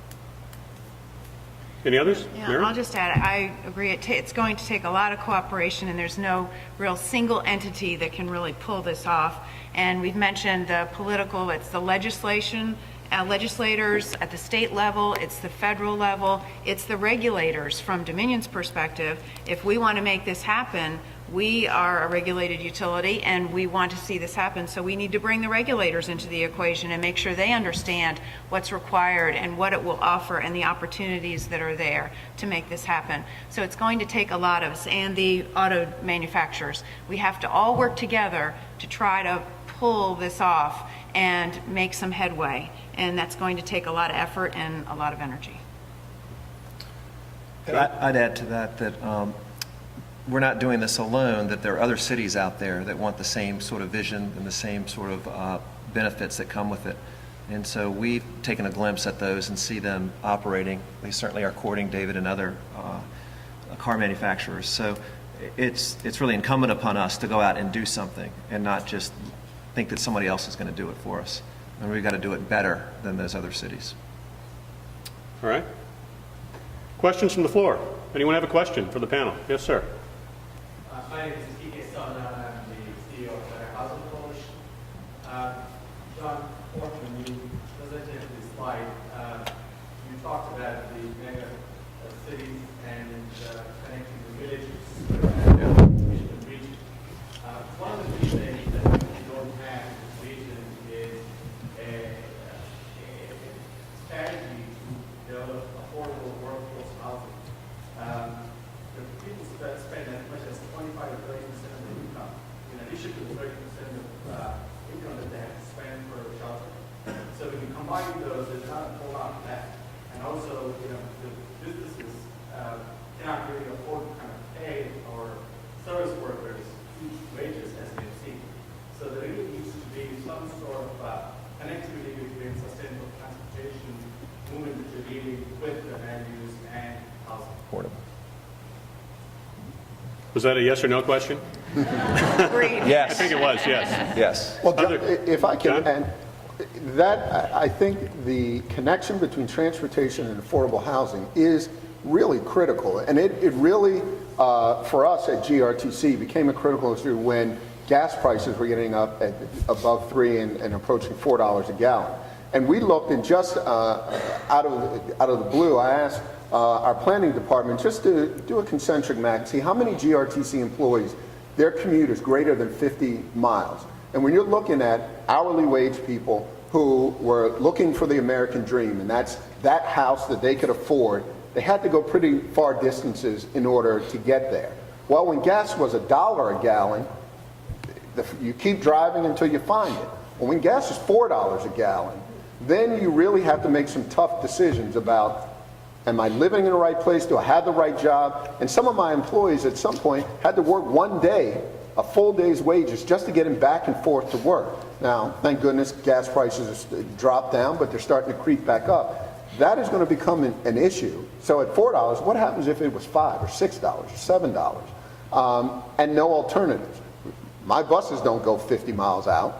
Any others? Yeah, Mary? I'll just add, I agree, it's going to take a lot of cooperation, and there's no real single entity that can really pull this off. And we've mentioned the political, it's the legislators at the state level, it's the federal level, it's the regulators from Dominion's perspective. If we want to make this happen, we are a regulated utility and we want to see this happen, so we need to bring the regulators into the equation and make sure they understand what's required and what it will offer and the opportunities that are there to make this happen. So it's going to take a lot of us, and the auto manufacturers. We have to all work together to try to pull this off and make some headway, and that's going to take a lot of effort and a lot of energy. I'd add to that we're not doing this alone, that there are other cities out there that want the same sort of vision and the same sort of benefits that come with it. And so we've taken a glimpse at those and see them operating. They certainly are courting David and other car manufacturers. So it's really incumbent upon us to go out and do something and not just think that somebody else is going to do it for us. And we've got to do it better than those other cities. All right. Questions from the floor? Anyone have a question for the panel? Yes, sir. My name is Jepson Alumni Center. I'm the CEO of the Housing Coalition. John, when you presented this slide, you talked about the mega cities and connecting the villages with Richmond region. One of the big things that we don't have in this region is a strategy to develop affordable workforce housing. People spend as much as 25 to 30% of their income, in addition to the 30% of income that they have to spend for shelter. So when you combine those, there's not a whole lot left. And also, the businesses cannot really afford to kind of pay our service workers huge wages as we've seen. So there really needs to be some sort of connectivity between sustainable transportation, moving to dealing with the land use and housing. Affordable. Was that a yes or no question? Yes. I think it was, yes. Yes. Well, John, if I can, John? and that, I think the connection between transportation and affordable housing is really critical. And it really, for us at GRTC, became a critical issue when gas prices were getting up at above $3 and approaching $4 a gallon. And we looked, and just out of the blue, I asked our planning department just to do a concentric map, see how many GRTC employees, their commute is greater than 50 miles. And when you're looking at hourly wage people who were looking for the American dream, and that's that house that they could afford, they had to go pretty far distances in order to get there. Well, when gas was $1 a gallon, you keep driving until you find it. Well, when gas is $4 a gallon, then you really have to make some tough decisions about, am I living in the right place? Do I have the right job? And some of my employees at some point had to work one day, a full day's wages, just to get them back and forth to work. Now, thank goodness, gas prices have dropped down, but they're starting to creep back up. That is going to become an issue. So at $4, what happens if it was $5 or $6 or $7? And no alternatives. My buses don't go 50 miles out.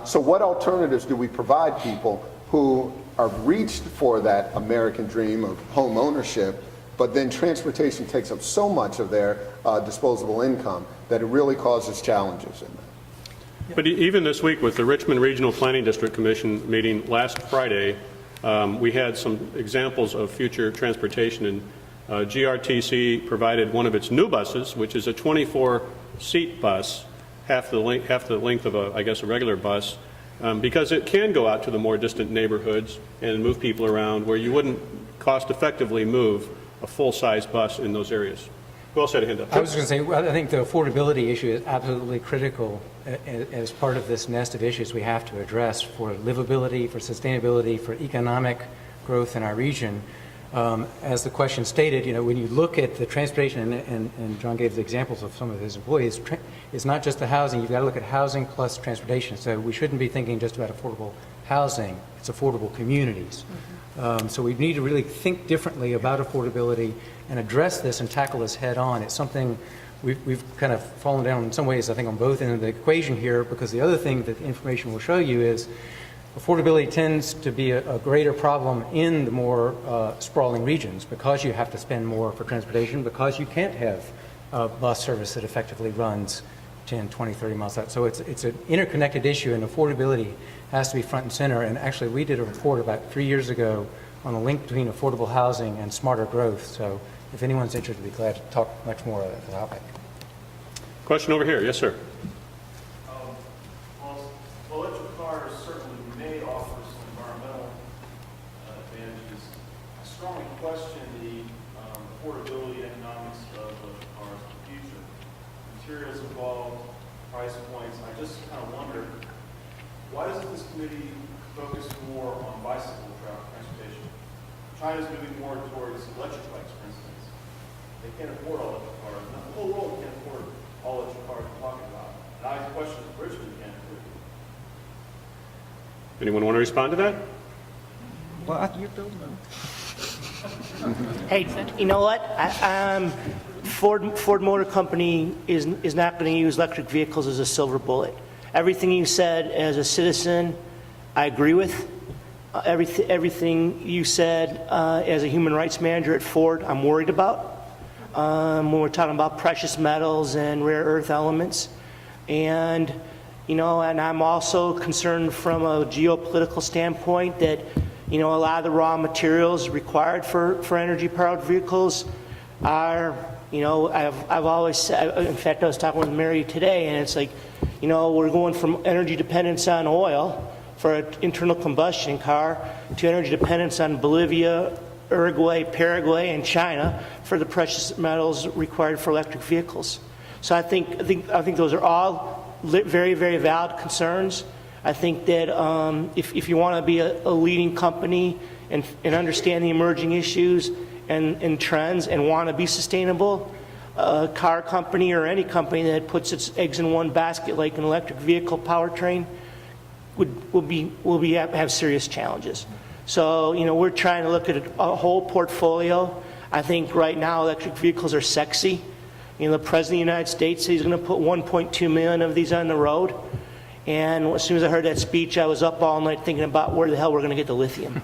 So what alternatives do we provide people who are reached for that American dream of home ownership, but then transportation takes up so much of their disposable income that it really causes challenges in that. But even this week with the Richmond Regional Planning District Commission meeting last Friday, we had some examples of future transportation, and GRTC provided one of its new buses, which is a 24-seat bus, half the length of I guess a regular bus, because it can go out to the more distant neighborhoods and move people around where you wouldn't cost effectively move a full-size bus in those areas. Who else had a hand up? I was going to say, well, I think the affordability issue is absolutely critical as part of this nest of issues we have to address for livability, for sustainability, for economic growth in our region. As the question stated, when you look at the transportation, and John gave the examples of some of his employees, it's not just the housing. You've got to look at housing plus transportation. So we shouldn't be thinking just about affordable housing. It's affordable communities. So we need to really think differently about affordability and address this and tackle this head on. It's something we've kind of fallen down in some ways, I think, on both ends of the equation here, because the other thing that the information will show you is affordability tends to be a greater problem in the more sprawling regions because you have to spend more for transportation, because you can't have a bus service that effectively runs 10, 20, 30 miles out. So it's an interconnected issue, and affordability has to be front and center. And actually, we did a report about 3 years ago on the link between affordable housing and smarter growth. So if anyone's interested, I'd be glad to talk much more about the topic. Question over here. Yes, sir. Well, electric cars certainly may offer some environmental advantages. I strongly question the affordability economics of electric cars in the future. Materials involved, price points. I just kind of wonder, why doesn't this committee focus more on bicycle transportation? China's moving more towards electric bikes, for instance. They can't afford all electric cars. Now, the whole world can't afford all electric cars we're talking about. And I question if Richmond can't afford it. Anyone want to respond to that? Hey, you know what? Ford Motor Company is not going to use electric vehicles as a silver bullet. Everything you said as a citizen, I agree with. Everything you said as a human rights manager at Ford, I'm worried about. When we're talking about precious metals and rare earth elements. And, and I'm also concerned from a geopolitical standpoint that, a lot of the raw materials required for energy-powered vehicles are, I've always said, in fact, I was talking with Mary today, and it's like, we're going from energy dependence on oil for an internal combustion car to energy dependence on Bolivia, Uruguay, Paraguay, and China for the precious metals required for electric vehicles. So I think those are all very, very valid concerns. I think that if you want to be a leading company and understand the emerging issues and trends and want to be sustainable, a car company or any company that puts its eggs in one basket like an electric vehicle powertrain will have serious challenges. So, we're trying to look at a whole portfolio. I think right now electric vehicles are sexy. The President of the United States said he's going to put 1.2 million of these on the road. And as soon as I heard that speech, I was up all night thinking about where the hell we're going to get the lithium.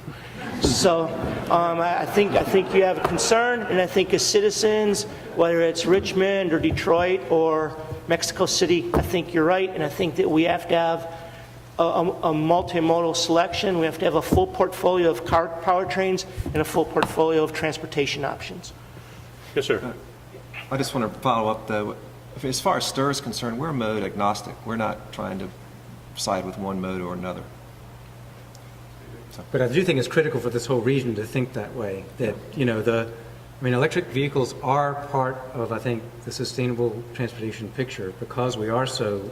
So I think you have a concern, and I think as citizens, whether it's Richmond or Detroit or Mexico City, I think you're right, and I think that we have to have a multimodal selection. We have to have a full portfolio of car powertrains and a full portfolio of transportation options. Yes, sir. I just want to follow up, though. As far as STIR is concerned, we're mode agnostic. We're not trying to side with one mode or another. But I do think it's critical for this whole region to think that way, that, electric vehicles are part of, I think, the sustainable transportation picture because we are so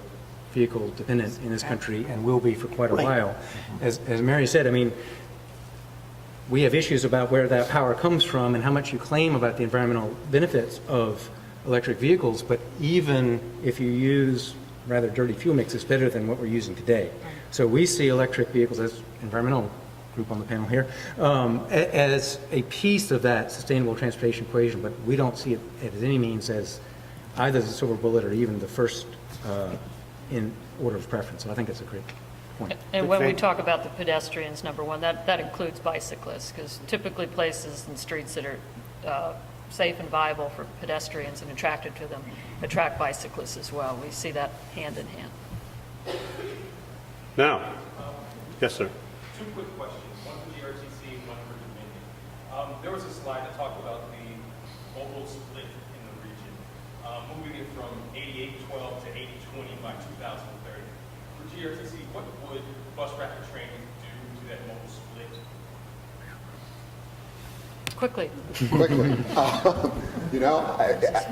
vehicle dependent in this country and will be for quite a while. As Mary said, we have issues about where that power comes from and how much you claim about the environmental benefits of electric vehicles, but even if you use rather dirty fuel mix is better than what we're using today. So we see electric vehicles as environmental group on the panel here, as a piece of that sustainable transportation equation, but we don't see it as any means as either the silver bullet or even the first in order of preference. So I think that's a great point. And when we talk about the pedestrians, number one, that includes bicyclists, because typically places and streets that are safe and viable for pedestrians and attracted to them attract bicyclists as well. We see that hand in hand. Now, yes, sir. Two quick questions, one for GRTC, one for Dominion. There was a slide that talked about the mobile split in the region, moving it from 88-12 to 80-20 by 2030. For GRTC, what would bus rapid transit do to that mobile split? Quickly. You know,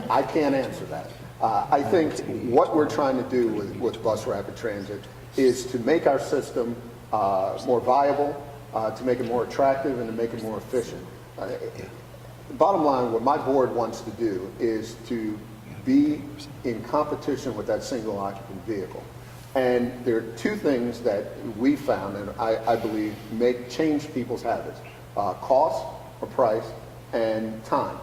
I can't answer that. I think what we're trying to do with bus rapid transit is to make our system more viable, to make it more attractive, and to make it more efficient. Bottom line, what my board wants to do is to be in competition with that single occupant vehicle. And there are two things that we found, and I believe, change people's habits: cost or price, and time.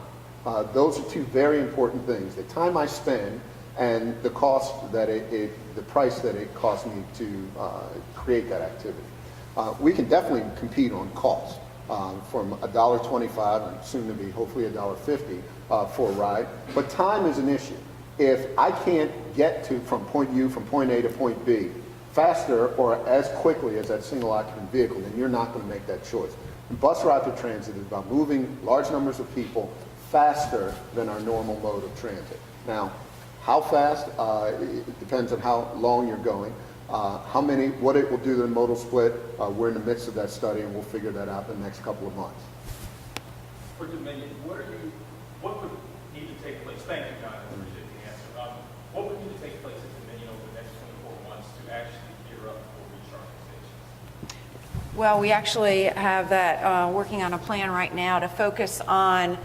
Those are two very important things: the time I spend and the cost that the price that it costs me to create that activity. We can definitely compete on cost, from $1.25 and soon to be hopefully $1.50 for a ride. But time is an issue. If I can't get from point U, from point A to point B, faster or as quickly as that single occupant vehicle, then you're not going to make that choice. And bus rapid transit is about moving large numbers of people faster than our normal mode of transit. Now, how fast, it depends on how long you're going. What it will do to the modal split, we're in the midst of that study, and we'll figure that out in the next couple of months. For Dominion, what would need to take place? Thank you, John. I appreciate the answer. What would need to take place at Dominion over the next 24 months to actually gear up for recharging stations? Well, we actually have that working on a plan right now to focus on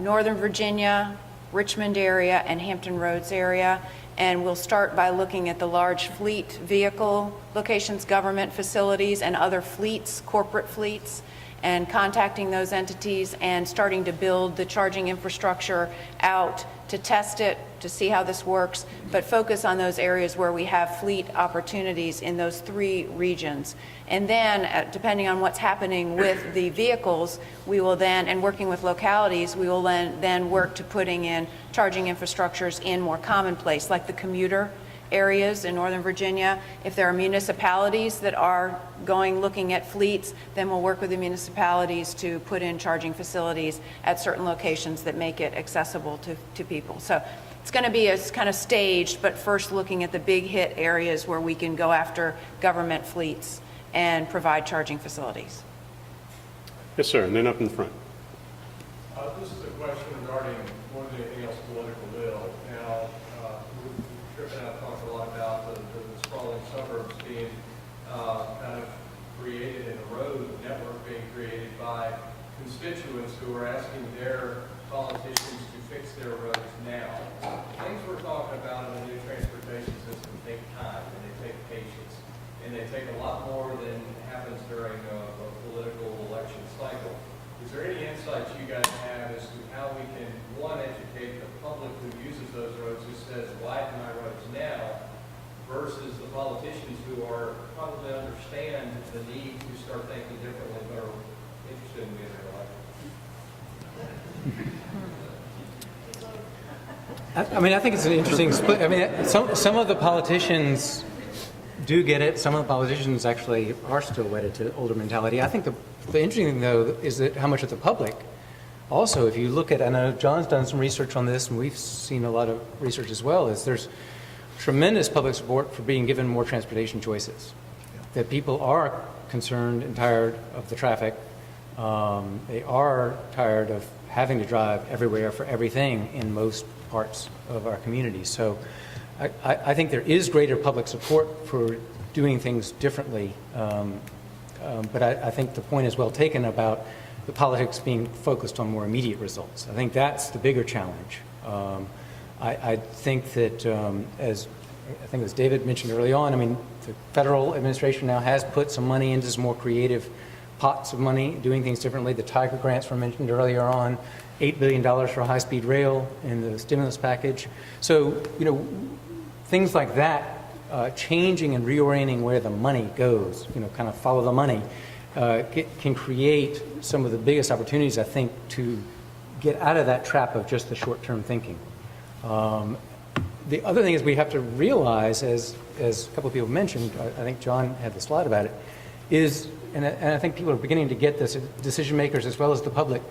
Northern Virginia, Richmond area, and Hampton Roads area. And we'll start by looking at the large fleet vehicle locations, government facilities, and other fleets, corporate fleets, and contacting those entities and starting to build the charging infrastructure out to test it, to see how this works, but focus on those areas where we have fleet opportunities in those three regions. And then, depending on what's happening with the vehicles, we will then, and working with localities, we will then work to putting in charging infrastructures in more commonplace, like the commuter areas in Northern Virginia. If there are municipalities that are looking at fleets, then we'll work with the municipalities to put in charging facilities at certain locations that make it accessible to people. So it's going to be kind of staged, but first looking at the big hit areas where we can go after government fleets and provide charging facilities. Yes, sir, and then up in the front. This is a question regarding more than anything else political will. Now, Tripp and I have talked a lot about the sprawling suburbs being kind of created in a road network being created by constituents who are asking their politicians to fix their roads now. Things we're talking about in the new transportation system take time and they take patience and they take a lot more than happens during a political election cycle. Is there any insights you guys have as to how we can, one, educate the public who uses those roads, who says, widen my roads now, versus the politicians who are probably understand the need to start thinking differently, but are interested in being elected? I mean, I think it's an interesting split. I mean, some of the politicians do get it. Some of the politicians actually are still wedded to older mentality. I think the interesting thing, though, is that how much of the public also, if you look at, I know John's done some research on this, and we've seen a lot of research as well, is there's tremendous public support for being given more transportation choices. That people are concerned and tired of the traffic. They are tired of having to drive everywhere for everything in most parts of our community. So I think there is greater public support for doing things differently, but I think the point is well taken about the politics being focused on more immediate results. I think that's the bigger challenge. I think that, as I think it was David mentioned early on, I mean, the federal administration now has put some money into some more creative pots of money, doing things differently. The Tiger grants were mentioned earlier on, $8 billion for high-speed rail in the stimulus package. So, things like that, changing and reorienting where the money goes, kind of follow the money, can create some of the biggest opportunities, I think, to get out of that trap of just the short-term thinking. The other thing is we have to realize, as a couple of people mentioned, I think John had the slide about it, is, and I think people are beginning to get this, decision makers as well as the public,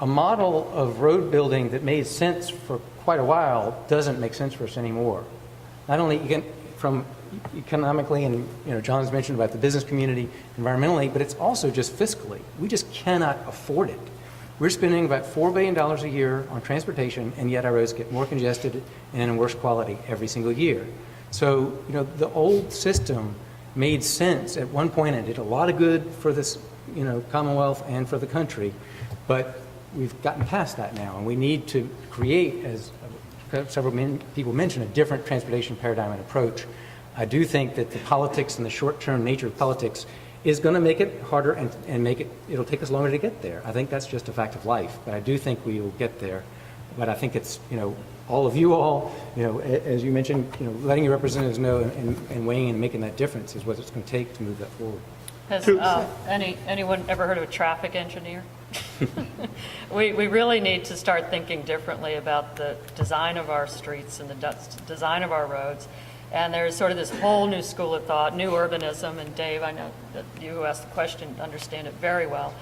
a model of road building that made sense for quite a while doesn't make sense for us anymore. Not only from economically, and John's mentioned about the business community, environmentally, but it's also just fiscally. We just cannot afford it. We're spending about $4 billion a year on transportation, and yet our roads get more congested and in worse quality every single year. So, the old system made sense at one point and did a lot of good for this, Commonwealth and for the country, but we've gotten past that now, and we need to create, as several people mentioned, a different transportation paradigm and approach. I do think that the politics and the short-term nature of politics is going to make it harder and it'll take us longer to get there. I think that's just a fact of life, but I do think we will get there. But I think it's, all of you all, as you mentioned, letting your representatives know and weighing and making that difference is what it's going to take to move that forward. Has anyone ever heard of a traffic engineer? We really need to start thinking differently about the design of our streets and the design of our roads. And there's sort of this whole new school of thought, new urbanism, and Dave, I know that you who asked the question understand it very well.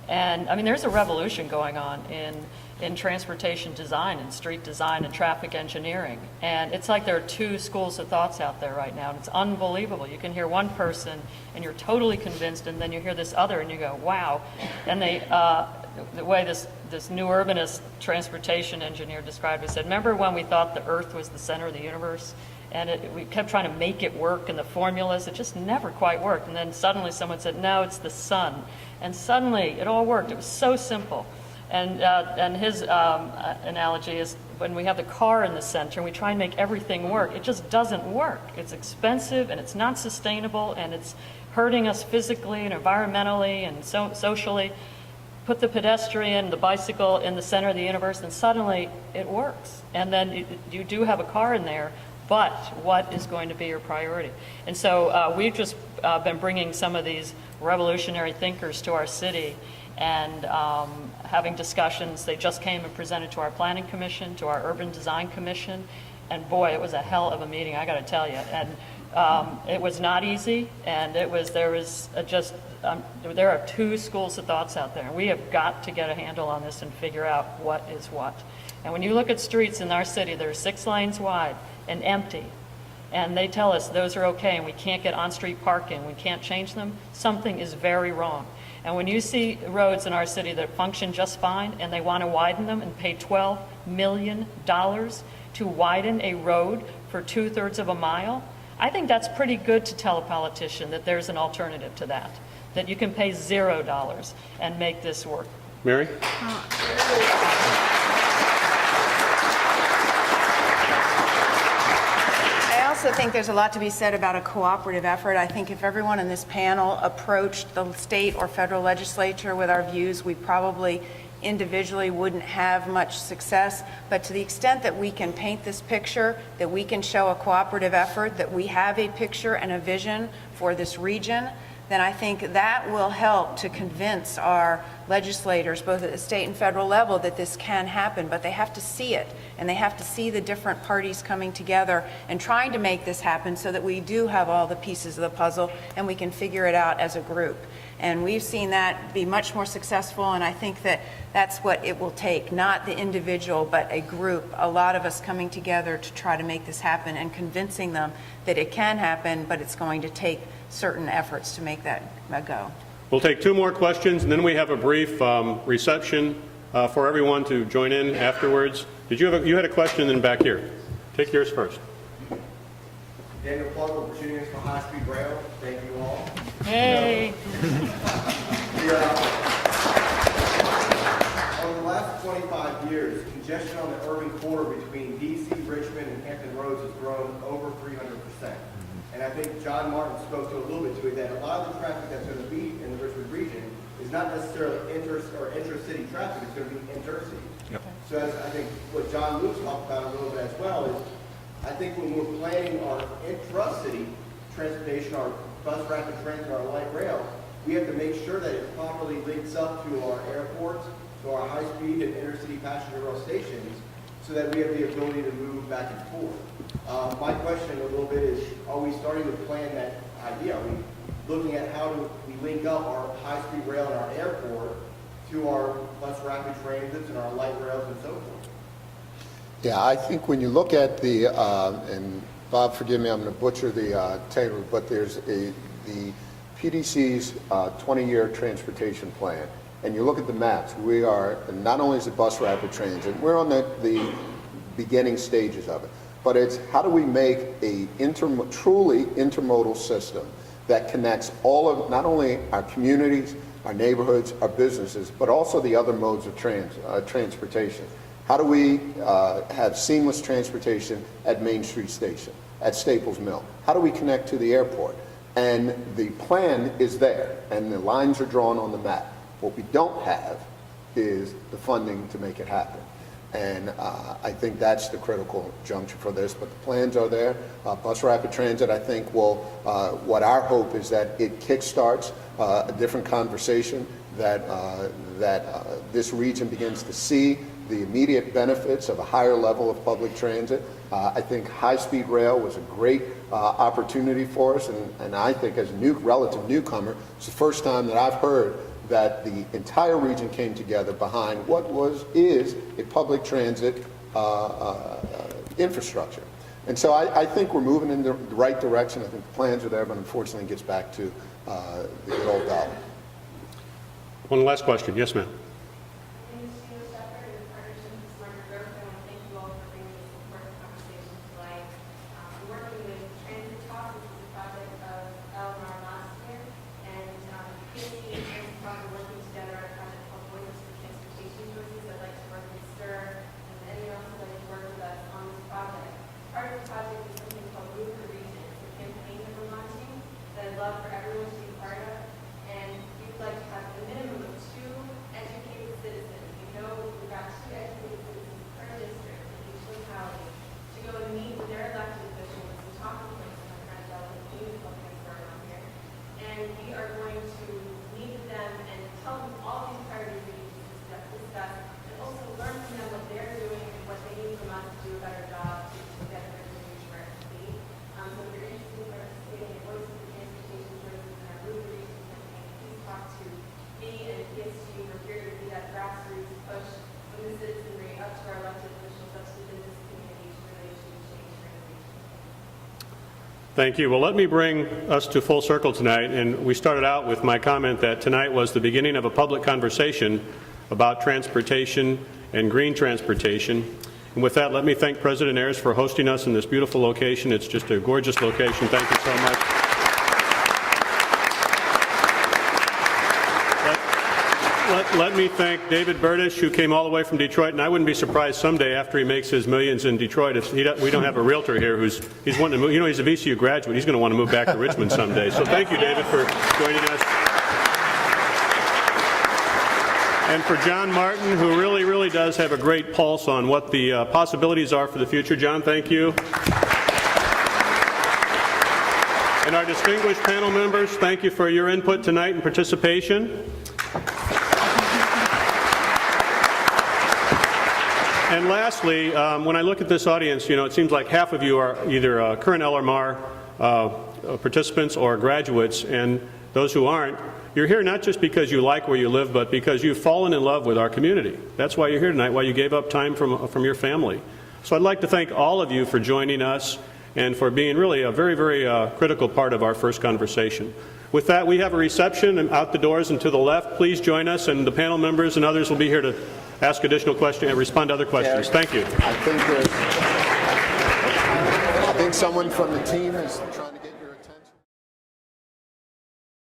And I mean, there's a revolution going on in transportation design and street design and traffic engineering. And it's like there are two schools of thoughts out there right now, and it's unbelievable. You can hear one person and you're totally convinced, and then you hear this other and you go, wow. And the way this new urbanist transportation engineer described it, said, remember when we thought the Earth was the center of the universe? And we kept trying to make it work, and the formulas, it just never quite worked. And then suddenly someone said, no, it's the sun. And suddenly it all worked. It was so simple. And his analogy is when we have the car in the center and we try and make everything work, it just doesn't work. It's expensive, and it's not sustainable, and it's hurting us physically and environmentally and socially. Put the pedestrian, the bicycle in the center of the universe, and suddenly it works. And then you do have a car in there, but what is going to be your priority? And so we've just been bringing some of these revolutionary thinkers to our city and having discussions. They just came and presented to our Planning Commission, to our Urban Design Commission, and boy, it was a hell of a meeting, I got to tell you. And it was not easy, and there are two schools of thoughts out there, and we have got to get a handle on this and figure out what is what. And when you look at streets in our city, they're 6 lanes wide and empty, and they tell us those are okay and we can't get on-street parking, we can't change them, something is very wrong. And when you see roads in our city that function just fine and they want to widen them and pay $12 million to widen a road for 2/3 of a mile, I think that's pretty good to tell a politician that there's an alternative to that you can pay $0 and make this work. Mary? I also think there's a lot to be said about a cooperative effort. I think if everyone in this panel approached the state or federal legislature with our views, we probably individually wouldn't have much success. But to the extent that we can paint this picture, that we can show a cooperative effort, that we have a picture and a vision for this region, then I think that will help to convince our legislators, both at the state and federal level, that this can happen. But they have to see it, and they have to see the different parties coming together and trying to make this happen so that we do have all the pieces of the puzzle and we can figure it out as a group. And we've seen that be much more successful, and I think that that's what it will take, not the individual, but a group, a lot of us coming together to try to make this happen and convincing them that it can happen, but it's going to take certain efforts to make that go. We'll take 2 more questions, and then we have a brief reception for everyone to join in afterwards. Did you had a question in back here? Take yours first. Daniel Plugger, Virginians for High Speed Rail. Thank you all. Hey. Over the last 25 years, congestion on the urban corridor corridor between DC, Richmond, and Hampton Roads has grown over 300%. And I think John Martin spoke to a little bit to it, that a lot of the traffic that's going to be in the Richmond region is not necessarily inter-city traffic, it's going to be intercity. Yep. So as I think what John Lewis talked about a little bit as well is, I think when we're planning our intra-city transportation, our bus rapid transit, our light rail, we have to make sure that it properly links up to our airports, to our high-speed and intercity passenger rail stations, so that we have the ability to move back and forth. My question a little bit is, are we starting to plan that idea? Are we looking at how do we link up our high-speed rail and our airport to our bus rapid transits and our light rails and so forth? Yeah, I think when you look at the, and Bob, forgive me, I'm going to butcher the table, but there's the PDC's 20-year transportation plan, and you look at the maps, we are, not only is it bus rapid transit, we're on the beginning stages of it, but it's how do we make a truly intermodal system that connects all of, not only our communities, our neighborhoods, our businesses, but also the other modes of transportation. How do we have seamless transportation at Main Street Station, at Staples Mill? How do we connect to the airport? And the plan is there, and the lines are drawn on the map. What we don't have is the funding to make it happen. And I think that's the critical juncture for this, but the plans are there. Bus rapid transit, I think, will, what our hope is that it kickstarts a different conversation, that this region begins to see the immediate benefits of a higher level of public transit. I think high-speed rail was a great opportunity for us, and I think as a relative newcomer, it's the first time that I've heard that the entire region came together behind what is a public transit infrastructure. And so I think we're moving in the right direction. I think the plans are there, but unfortunately it gets back to the good old dollar. One last question. Yes, ma'am. Thank you. Well, let me bring us to full circle tonight. And we started out with my comment that tonight was the beginning of a public conversation about transportation and green transportation. And with that, let me thank President Ayers for hosting us in this beautiful location. It's just a gorgeous location. Thank you so much. Let me thank David Berdish, who came all the way from Detroit, and I wouldn't be surprised someday after he makes his millions in Detroit if we don't have a realtor here he's wanting to move. You know, he's a VCU graduate. He's going to want to move back to Richmond someday. So thank you, David, for joining us. And for John Martin, who really does have a great pulse on what the possibilities are for the future. John, thank you. And our distinguished panel members, thank you for your input tonight and participation. And lastly, when I look at this audience, you know, it seems like half of you are either current LMR participants or graduates, and those who aren't, you're here not just because you like where you live, but because you've fallen in love with our community. That's why you're here tonight, why you gave up time from your family. So I'd like to thank all of you for joining us and for being really a very critical part of our first conversation. With that, we have a reception out the doors and to the left. Please join us, and the panel members and others will be here to ask additional questions and respond to other questions. Thank you. I think someone from the team is trying to get